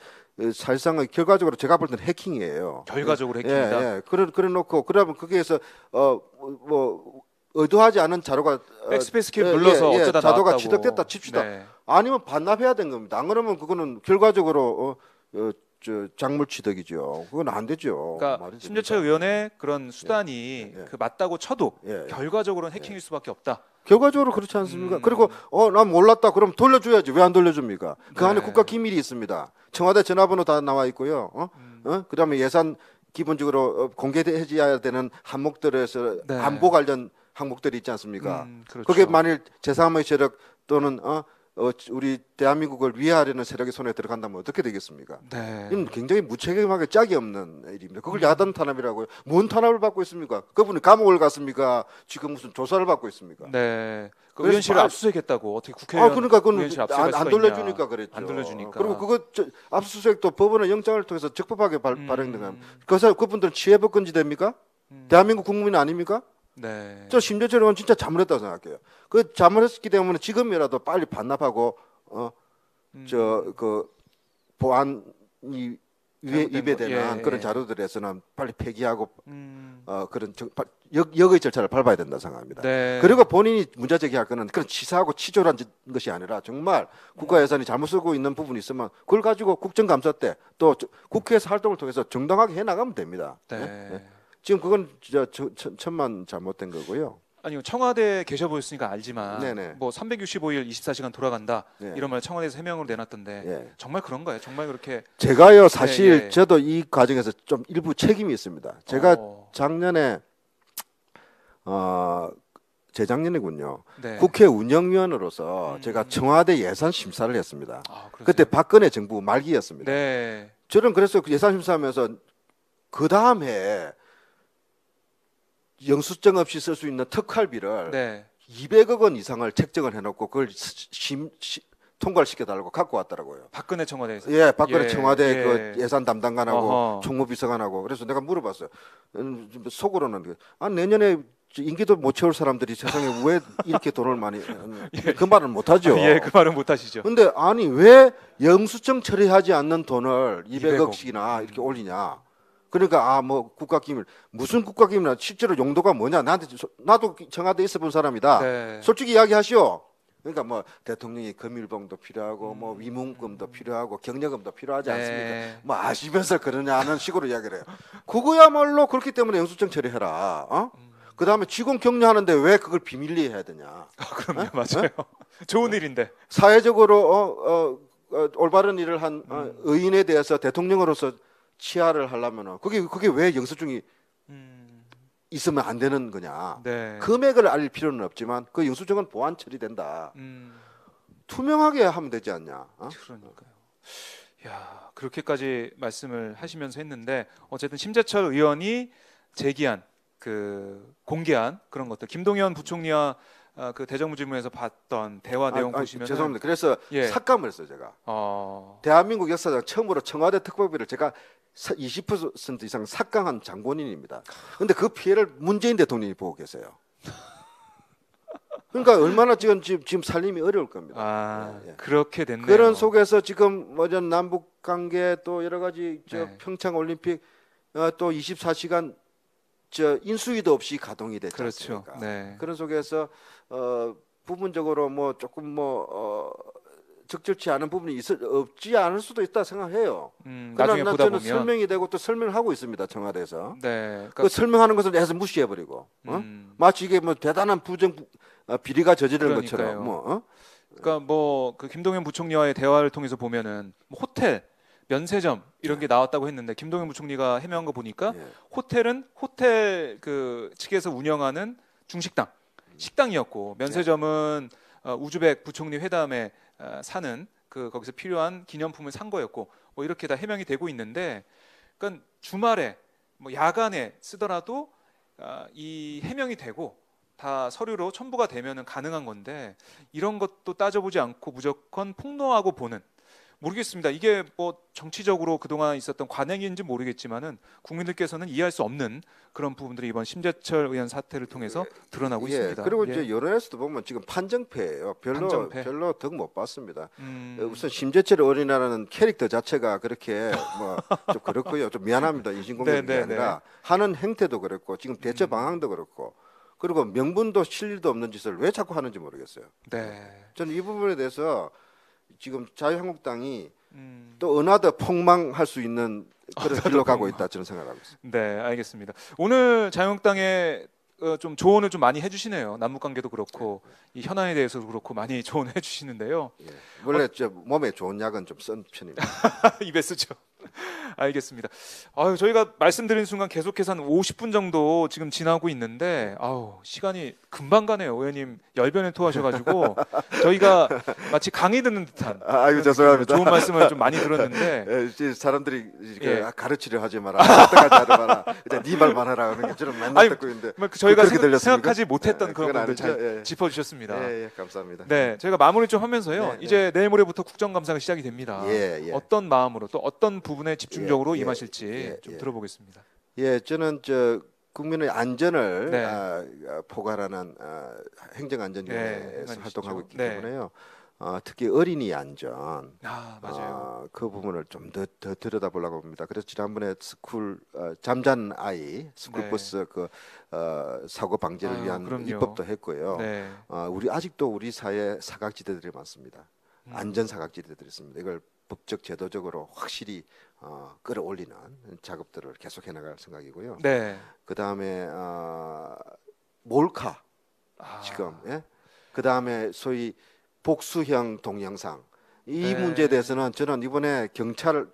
Speaker 2: 사실상은 결과적으로 제가 볼 때는 해킹이에요.
Speaker 1: 결과적으로 해킹이다.
Speaker 2: 그래 놓고 그러면 거기에서 뭐 의도하지 않은 자료가
Speaker 1: 백스페이스 키 눌러서 어쩌다
Speaker 2: 자료가
Speaker 1: 나왔다고.
Speaker 2: 취득됐다 칩시다.
Speaker 1: 네.
Speaker 2: 아니면 반납해야 되는 겁니다. 안 그러면 그거는 결과적으로 저 작물 취득이죠. 그건 안 되죠.
Speaker 1: 그러니까
Speaker 2: 말이
Speaker 1: 심재철
Speaker 2: 됩니까?
Speaker 1: 의원의 그런 수단이
Speaker 2: 예.
Speaker 1: 그 맞다고 쳐도
Speaker 2: 예, 예.
Speaker 1: 결과적으로는 해킹일 수밖에 없다.
Speaker 2: 결과적으로 그렇지 않습니까? 그리고 난 몰랐다. 그럼 돌려줘야지. 왜 안 돌려줍니까? 그 안에
Speaker 1: 네.
Speaker 2: 국가 기밀이 있습니다. 청와대 전화번호 다 나와 있고요. 그다음에 예산 기본적으로 공개해줘야 되는 항목들에서
Speaker 1: 네.
Speaker 2: 안보 관련 항목들이 있지 않습니까?
Speaker 1: 그렇죠.
Speaker 2: 그게 만일 제3의 세력 또는 우리 대한민국을 위해하려는 세력의 손에 들어간다면 어떻게 되겠습니까?
Speaker 1: 네.
Speaker 2: 이건 굉장히 무책임하게 짝이 없는 일입니다. 그걸 야단 탄압이라고요. 뭔 탄압을 받고 있습니까? 그분이 감옥을 갔습니까? 지금 무슨 조사를 받고 있습니까?
Speaker 1: 네. 그
Speaker 2: 그래서
Speaker 1: 의원실을
Speaker 2: 말-
Speaker 1: 압수수색했다고 어떻게 국회의원
Speaker 2: 그러니까 그건
Speaker 1: 의원실 압수수색할
Speaker 2: 안
Speaker 1: 수가
Speaker 2: 돌려주니까
Speaker 1: 있냐.
Speaker 2: 그랬죠.
Speaker 1: 안 돌려주니까.
Speaker 2: 그리고 그거 압수수색도 법원의 영장을 통해서 적법하게 발행된 겁니다. 그분들은 치해법건지 됩니까? 대한민국 국민 아닙니까?
Speaker 1: 네.
Speaker 2: 저 심재철 의원 진짜 잘못했다고 생각해요. 그 잘못했기 때문에 지금이라도 빨리 반납하고 저 그 보안이
Speaker 1: 잘못된 거?
Speaker 2: 위배되는
Speaker 1: 예,
Speaker 2: 그런
Speaker 1: 예.
Speaker 2: 자료들에서는 빨리 폐기하고 그런 역의 절차를 밟아야 된다 생각합니다.
Speaker 1: 네.
Speaker 2: 그리고 본인이 문제 제기할 거는 그런 치사하고 치졸한 것이 아니라 정말 국가 예산이 잘못 쓰고 있는 부분이 있으면 그걸 가지고 국정감사 때 또 국회에서 활동을 통해서 정당하게 해 나가면 됩니다.
Speaker 1: 네.
Speaker 2: 지금 그건 진짜 천만 잘못된 거고요.
Speaker 1: 아니요, 청와대에 계셔 보였으니까 알지만
Speaker 2: 네네.
Speaker 1: 뭐 365일 24시간 돌아간다
Speaker 2: 네.
Speaker 1: 이런 말 청와대에서 해명으로 내놨던데
Speaker 2: 예.
Speaker 1: 정말 그런가요? 정말 그렇게
Speaker 2: 제가요 사실
Speaker 1: 예.
Speaker 2: 저도 이 과정에서 좀 일부 책임이 있습니다. 제가
Speaker 1: 어,
Speaker 2: 작년에 재작년이군요.
Speaker 1: 네.
Speaker 2: 국회 운영위원으로서 제가 청와대 예산 심사를 했습니다.
Speaker 1: 아, 그러세요?
Speaker 2: 그때 박근혜 정부 말기였습니다.
Speaker 1: 네.
Speaker 2: 저는 그래서 그 예산 심사하면서 그 다음 해에 영수증 없이 쓸 수 있는 특활비를
Speaker 1: 네.
Speaker 2: 200억 원 이상을 책정을 해놓고 그걸 통과를 시켜달라고 갖고 왔더라고요.
Speaker 1: 박근혜 청와대에서.
Speaker 2: 예, 박근혜
Speaker 1: 예,
Speaker 2: 청와대
Speaker 1: 예.
Speaker 2: 그 예산 담당관하고
Speaker 1: 어허.
Speaker 2: 총무비서관하고 그래서 내가 물어봤어요. 속으로는 내년에 인기도 못 채울 사람들이 세상에 왜 이렇게 돈을 많이 그 말은 못하죠.
Speaker 1: 예, 그 말은 못 하시죠.
Speaker 2: 근데 아니 왜 영수증 처리하지 않는 돈을
Speaker 1: 200억.
Speaker 2: 200억씩이나 이렇게 올리냐? 그러니까 뭐 국가기밀 무슨 국가기밀이나 실제로 용도가 뭐냐? 나도 청와대에 있어 본 사람이다.
Speaker 1: 네.
Speaker 2: 솔직히 이야기하시오. 그러니까 뭐 대통령이 금일봉도 필요하고 뭐 위문금도 필요하고 경력금도 필요하지 않습니까?
Speaker 1: 네.
Speaker 2: 뭐 아시면서 그러냐는 식으로 이야기를 해요. 그거야말로 그렇기 때문에 영수증 처리해라. 그 다음에 직원 격려하는데 왜 그걸 비밀리에 해야 되냐?
Speaker 1: 그럼요, 맞아요. 좋은 일인데.
Speaker 2: 사회적으로 올바른 일을 한 의인에 대해서 대통령으로서 치하를 하려면은 그게 왜 영수증이 있으면 안 되는 거냐?
Speaker 1: 네.
Speaker 2: 금액을 알릴 필요는 없지만 그 영수증은 보안 처리된다. 투명하게 하면 되지 않냐?
Speaker 1: 그러니까요. 야, 그렇게까지 말씀을 하시면서 했는데 어쨌든 심재철 의원이 제기한 그 공개한 그런 것들 김동연 부총리와 그 대정부질문에서 봤던 대화 내용 보시면
Speaker 2: 죄송합니다. 그래서
Speaker 1: 예.
Speaker 2: 삭감을 했어요 제가. 대한민국 역사상 처음으로 청와대 특보비를 제가 20% 이상 삭감한 장본인입니다. 그런데 그 피해를 문재인 대통령이 보고 계세요. 그러니까 얼마나 지금 살림이 어려울 겁니다. 예.
Speaker 1: 그렇게 됐네요.
Speaker 2: 그런 속에서 지금 뭐 남북 관계 또 여러 가지
Speaker 1: 네.
Speaker 2: 평창 올림픽 또 24시간 인수위도 없이 가동이 됐지
Speaker 1: 그렇죠.
Speaker 2: 않습니까?
Speaker 1: 네.
Speaker 2: 그런 속에서 부분적으로 뭐 조금 적절치 않은 부분이 없지 않을 수도 있다 생각해요.
Speaker 1: 나중에
Speaker 2: 그러나
Speaker 1: 보다
Speaker 2: 저는
Speaker 1: 보면
Speaker 2: 설명이 되고 또 설명을 하고 있습니다 청와대에서.
Speaker 1: 네. 그러니까
Speaker 2: 그 설명하는 것을 해서 무시해버리고 마치 이게 뭐 대단한 비리가 저지른
Speaker 1: 그러니까요.
Speaker 2: 것처럼
Speaker 1: 그러니까 뭐 그 김동연 부총리와의 대화를 통해서 보면은 뭐 호텔, 면세점 이런 게 나왔다고 했는데 김동연 부총리가 해명한 거 보니까
Speaker 2: 예.
Speaker 1: 호텔은 호텔 그 측에서 운영하는 중식당 식당이었고 면세점은 우즈벡 부총리 회담에 사는 그 거기서 필요한 기념품을 산 거였고 뭐 이렇게 다 해명이 되고 있는데 그러니까 주말에 뭐 야간에 쓰더라도 이 해명이 되고 다 서류로 첨부가 되면은 가능한 건데 이런 것도 따져보지 않고 무조건 폭로하고 보는 모르겠습니다. 이게 뭐 정치적으로 그동안 있었던 관행인지 모르겠지만은 국민들께서는 이해할 수 없는 그런 부분들이 이번 심재철 의원 사태를 통해서 드러나고 있습니다.
Speaker 2: 그리고
Speaker 1: 예.
Speaker 2: 이제 여론에서도 보면 지금 판정패예요.
Speaker 1: 판정패.
Speaker 2: 별로 덕 못 봤습니다. 우선 심재철 의원이라는 캐릭터 자체가 그렇게 뭐 좀 그렇고요. 좀 미안합니다. 인신공격이
Speaker 1: 네, 네,
Speaker 2: 아니라 하는 행태도 그렇고 지금 대처 방향도 그렇고 그리고 명분도 실리도 없는 짓을 왜 자꾸 하는지 모르겠어요.
Speaker 1: 네.
Speaker 2: 저는 이 부분에 대해서 지금 자유한국당이 또 은하도 폭망할 수 있는 그런 길로 가고 있다 저는 생각하고 있습니다.
Speaker 1: 네, 알겠습니다. 오늘 자유한국당에 좀 조언을 좀 많이 해주시네요. 남북 관계도 그렇고 이 현안에 대해서도 그렇고 많이 조언해 주시는데요.
Speaker 2: 예. 원래 저 몸에 좋은 약은 좀 쓴 편입니다.
Speaker 1: 입에 쓰죠. 알겠습니다. 아유, 저희가 말씀드린 순간 계속해서 한 50분 정도 지금 지나고 있는데 아우, 시간이 금방 가네요. 의원님 열변을 토하셔가지고 저희가 마치 강의 듣는 듯한
Speaker 2: 아이고 죄송합니다.
Speaker 1: 좋은 말씀을 좀 많이 들었는데
Speaker 2: 예, 이제 사람들이
Speaker 1: 예.
Speaker 2: 가르치려 하지 마라, 어떡하지 하지 마라, 그냥 네 말만 하라 하는 게 저는 맨날
Speaker 1: 아니,
Speaker 2: 듣고 있는데
Speaker 1: 저희가
Speaker 2: 그렇게 들렸습니까?
Speaker 1: 생각하지 못했던
Speaker 2: 예,
Speaker 1: 그런
Speaker 2: 그건
Speaker 1: 부분들
Speaker 2: 아니죠.
Speaker 1: 잘
Speaker 2: 예.
Speaker 1: 짚어주셨습니다.
Speaker 2: 예, 예, 감사합니다.
Speaker 1: 네, 저희가 마무리 좀 하면서요.
Speaker 2: 네,
Speaker 1: 이제 내일 모레부터 국정감사가 시작이 됩니다.
Speaker 2: 예, 예.
Speaker 1: 어떤 마음으로 또 어떤 부분에 집중적으로
Speaker 2: 예, 예,
Speaker 1: 임하실지
Speaker 2: 예,
Speaker 1: 좀
Speaker 2: 예.
Speaker 1: 들어보겠습니다.
Speaker 2: 예, 저는 저 국민의 안전을
Speaker 1: 네.
Speaker 2: 포괄하는
Speaker 1: 네,
Speaker 2: 행정안전위원회에서
Speaker 1: 행안이시죠.
Speaker 2: 활동하고 있기
Speaker 1: 네.
Speaker 2: 때문에요. 특히 어린이 안전
Speaker 1: 아, 맞아요.
Speaker 2: 그 부분을 좀 더 들여다보려고 합니다. 그래서 지난번에 잠자는 아이 스쿨버스 그 사고 방지를 위한
Speaker 1: 그럼요.
Speaker 2: 입법도 했고요.
Speaker 1: 네.
Speaker 2: 우리 아직도 우리 사회에 사각지대들이 많습니다. 안전 사각지대들이 있습니다. 이걸 법적 제도적으로 확실히 끌어올리는 작업들을 계속해 나갈 생각이고요.
Speaker 1: 네.
Speaker 2: 그 다음에 몰카 지금, 예? 그 다음에 소위 복수형 동영상 이
Speaker 1: 네.
Speaker 2: 문제에 대해서는 저는 이번에 경찰을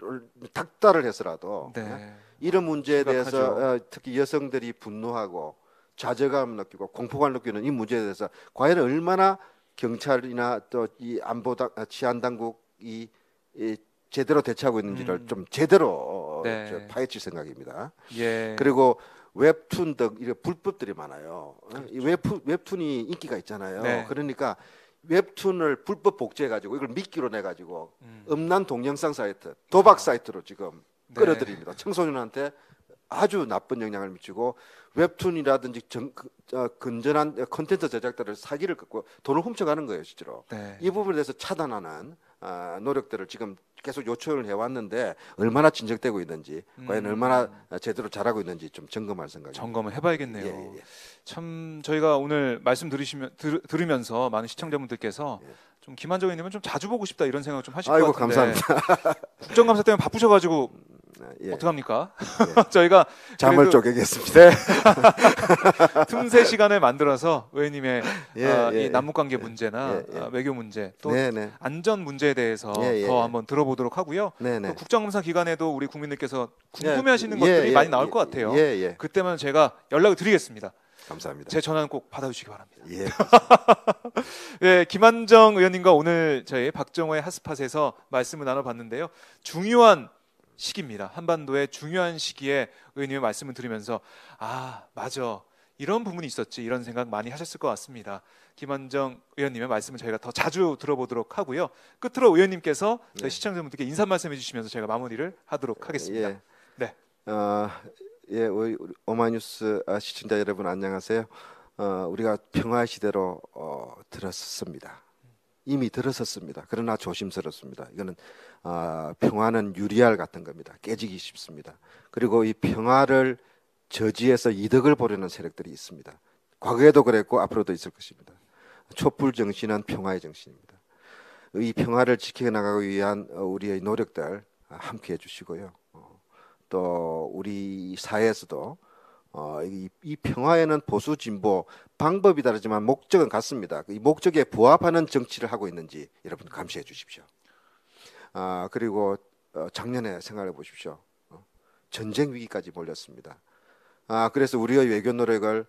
Speaker 2: 닥달을 해서라도
Speaker 1: 네.
Speaker 2: 예? 이런 문제에
Speaker 1: 심각하죠.
Speaker 2: 대해서 특히 여성들이 분노하고 좌절감 느끼고 공포감 느끼는 이 문제에 대해서 과연 얼마나 경찰이나 또 이 치안 당국이 제대로 대처하고 있는지를 좀 제대로
Speaker 1: 네.
Speaker 2: 파헤칠 생각입니다.
Speaker 1: 예.
Speaker 2: 그리고 웹툰 등 이런 불법들이 많아요. 이 웹툰이 인기가 있잖아요.
Speaker 1: 네.
Speaker 2: 그러니까 웹툰을 불법 복제해 가지고 이걸 미끼로 내 가지고 음란 동영상 사이트, 도박 사이트로 지금
Speaker 1: 네.
Speaker 2: 끌어들입니다. 청소년한테 아주 나쁜 영향을 미치고 웹툰이라든지 건전한 콘텐츠 제작자를 사기를 걷고 돈을 훔쳐가는 거예요, 실제로.
Speaker 1: 네.
Speaker 2: 이 부분에 대해서 차단하는 노력들을 지금 계속 요청을 해왔는데 얼마나 진척되고 있는지, 과연 얼마나 제대로 잘하고 있는지 좀 점검할 생각입니다.
Speaker 1: 점검을 해봐야겠네요.
Speaker 2: 예, 예, 예.
Speaker 1: 참 저희가 오늘 말씀 들으면서 많은 시청자분들께서
Speaker 2: 예.
Speaker 1: 좀 김한정 의원님은 좀 자주 보고 싶다 이런 생각 좀 하실
Speaker 2: 아이고,
Speaker 1: 것 같은데
Speaker 2: 감사합니다.
Speaker 1: 국정감사 때문에 바쁘셔가지고
Speaker 2: 예.
Speaker 1: 어떡합니까? 저희가
Speaker 2: 잠을
Speaker 1: 그래도
Speaker 2: 쪼개겠습니다.
Speaker 1: 네. 틈새 시간을 만들어서 의원님의
Speaker 2: 예,
Speaker 1: 이 남북관계 문제나
Speaker 2: 예, 예.
Speaker 1: 외교 문제 또
Speaker 2: 네, 네.
Speaker 1: 안전 문제에 대해서
Speaker 2: 예, 예,
Speaker 1: 더
Speaker 2: 예.
Speaker 1: 한번 들어보도록 하고요.
Speaker 2: 네, 네.
Speaker 1: 또 국정감사 기간에도 우리 국민들께서 궁금해하시는
Speaker 2: 예,
Speaker 1: 것들이
Speaker 2: 예,
Speaker 1: 많이 나올
Speaker 2: 예,
Speaker 1: 것 같아요.
Speaker 2: 예, 예.
Speaker 1: 그때만 제가 연락을 드리겠습니다.
Speaker 2: 감사합니다.
Speaker 1: 제 전화는 꼭 받아주시기 바랍니다.
Speaker 2: 예.
Speaker 1: 네, 김한정 의원님과 오늘 저희 박정호의 핫스팟에서 말씀을 나눠봤는데요. 중요한 시기입니다. 한반도의 중요한 시기에 의원님의 말씀을 들으면서 맞아. 이런 부분이 있었지 이런 생각 많이 하셨을 것 같습니다. 김한정 의원님의 말씀을 저희가 더 자주 들어보도록 하고요. 끝으로 의원님께서 저희 시청자분들께 인사 말씀해 주시면서 저희가 마무리를 하도록 하겠습니다.
Speaker 2: 예.
Speaker 1: 네.
Speaker 2: 우리 오마이뉴스 시청자 여러분 안녕하세요. 우리가 평화 시대로 들어섰습니다. 이미 들어섰습니다. 그러나 조심스럽습니다. 이거는 평화는 유리알 같은 겁니다. 깨지기 쉽습니다. 그리고 이 평화를 저지해서 이득을 보려는 세력들이 있습니다. 과거에도 그랬고 앞으로도 있을 것입니다. 촛불 정신은 평화의 정신입니다. 이 평화를 지켜나가기 위한 우리의 노력들 함께 해주시고요. 또 우리 사회에서도 이 평화에는 보수 진보 방법이 다르지만 목적은 같습니다. 이 목적에 부합하는 정치를 하고 있는지 여러분 감시해 주십시오. 그리고 작년에 생각해 보십시오. 전쟁 위기까지 몰렸습니다. 그래서 우리의 외교 노력을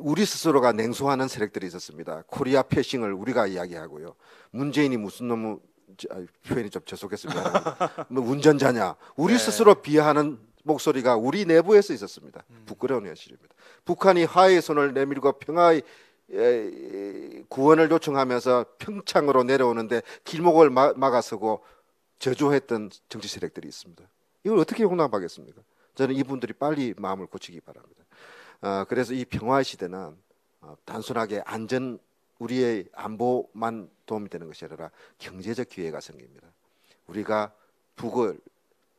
Speaker 2: 우리 스스로가 냉소하는 세력들이 있었습니다. 코리아 패싱을 우리가 이야기하고요. 문재인이 무슨 놈의 표현이 좀 죄송했습니다. 뭐 운전자냐? 우리 스스로 비하하는 목소리가 우리 내부에서 있었습니다. 부끄러운 현실입니다. 북한이 화해의 손을 내밀고 평화의 구원을 요청하면서 평창으로 내려오는데 길목을 막아서고 저조했던 정치 세력들이 있습니다. 이걸 어떻게 용납하겠습니까? 저는 이분들이 빨리 마음을 고치기 바랍니다. 그래서 이 평화의 시대는 단순하게 우리의 안보만 도움이 되는 것이 아니라 경제적 기회가 생깁니다. 우리가 북을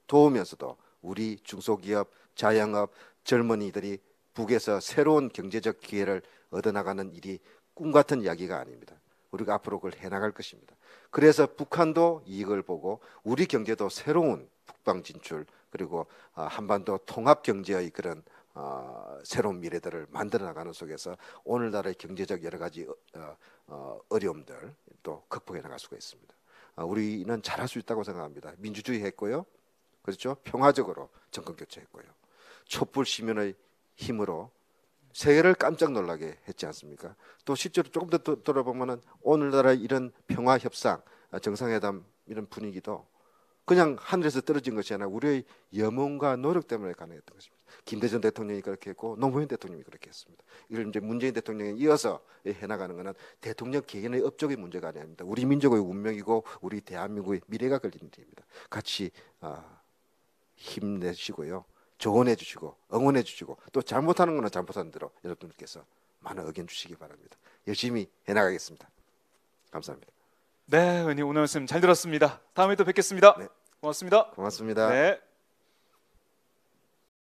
Speaker 2: 도우면서도 우리 중소기업, 자영업, 젊은이들이 북에서 새로운 경제적 기회를 얻어나가는 일이 꿈같은 이야기가 아닙니다. 우리가 앞으로 그걸 해나갈 것입니다. 그래서 북한도 이익을 보고 우리 경제도 새로운 북방 진출 그리고 한반도 통합 경제의 그런 새로운 미래들을 만들어 나가는 속에서 오늘날의 경제적 여러 가지 어려움들 또 극복해 나갈 수가 있습니다. 우리는 잘할 수 있다고 생각합니다. 민주주의 했고요, 그렇죠? 평화적으로 정권 교체했고요. 촛불 시민의 힘으로 세계를 깜짝 놀라게 했지 않습니까? 또 실제로 조금 더 돌아보면은 오늘날의 이런 평화 협상, 정상회담 이런 분위기도 그냥 하늘에서 떨어진 것이 아니라 우리의 염원과 노력 때문에 가능했던 것입니다. 김대중 대통령이 그렇게 했고 노무현 대통령이 그렇게 했습니다. 이걸 이제 문재인 대통령에 이어서 해나가는 것은 대통령 개인의 업적의 문제가 아닙니다. 우리 민족의 운명이고 우리 대한민국의 미래가 걸린 일입니다. 같이 힘내시고요. 조언해 주시고 응원해 주시고 또 잘못하는 거는 잘못하는 대로 여러분들께서 많은 의견 주시기 바랍니다. 열심히 해나가겠습니다. 감사합니다.
Speaker 1: 네, 의원님 오늘 말씀 잘 들었습니다. 다음에 또 뵙겠습니다.
Speaker 2: 네.
Speaker 1: 고맙습니다.
Speaker 2: 고맙습니다.
Speaker 1: 네.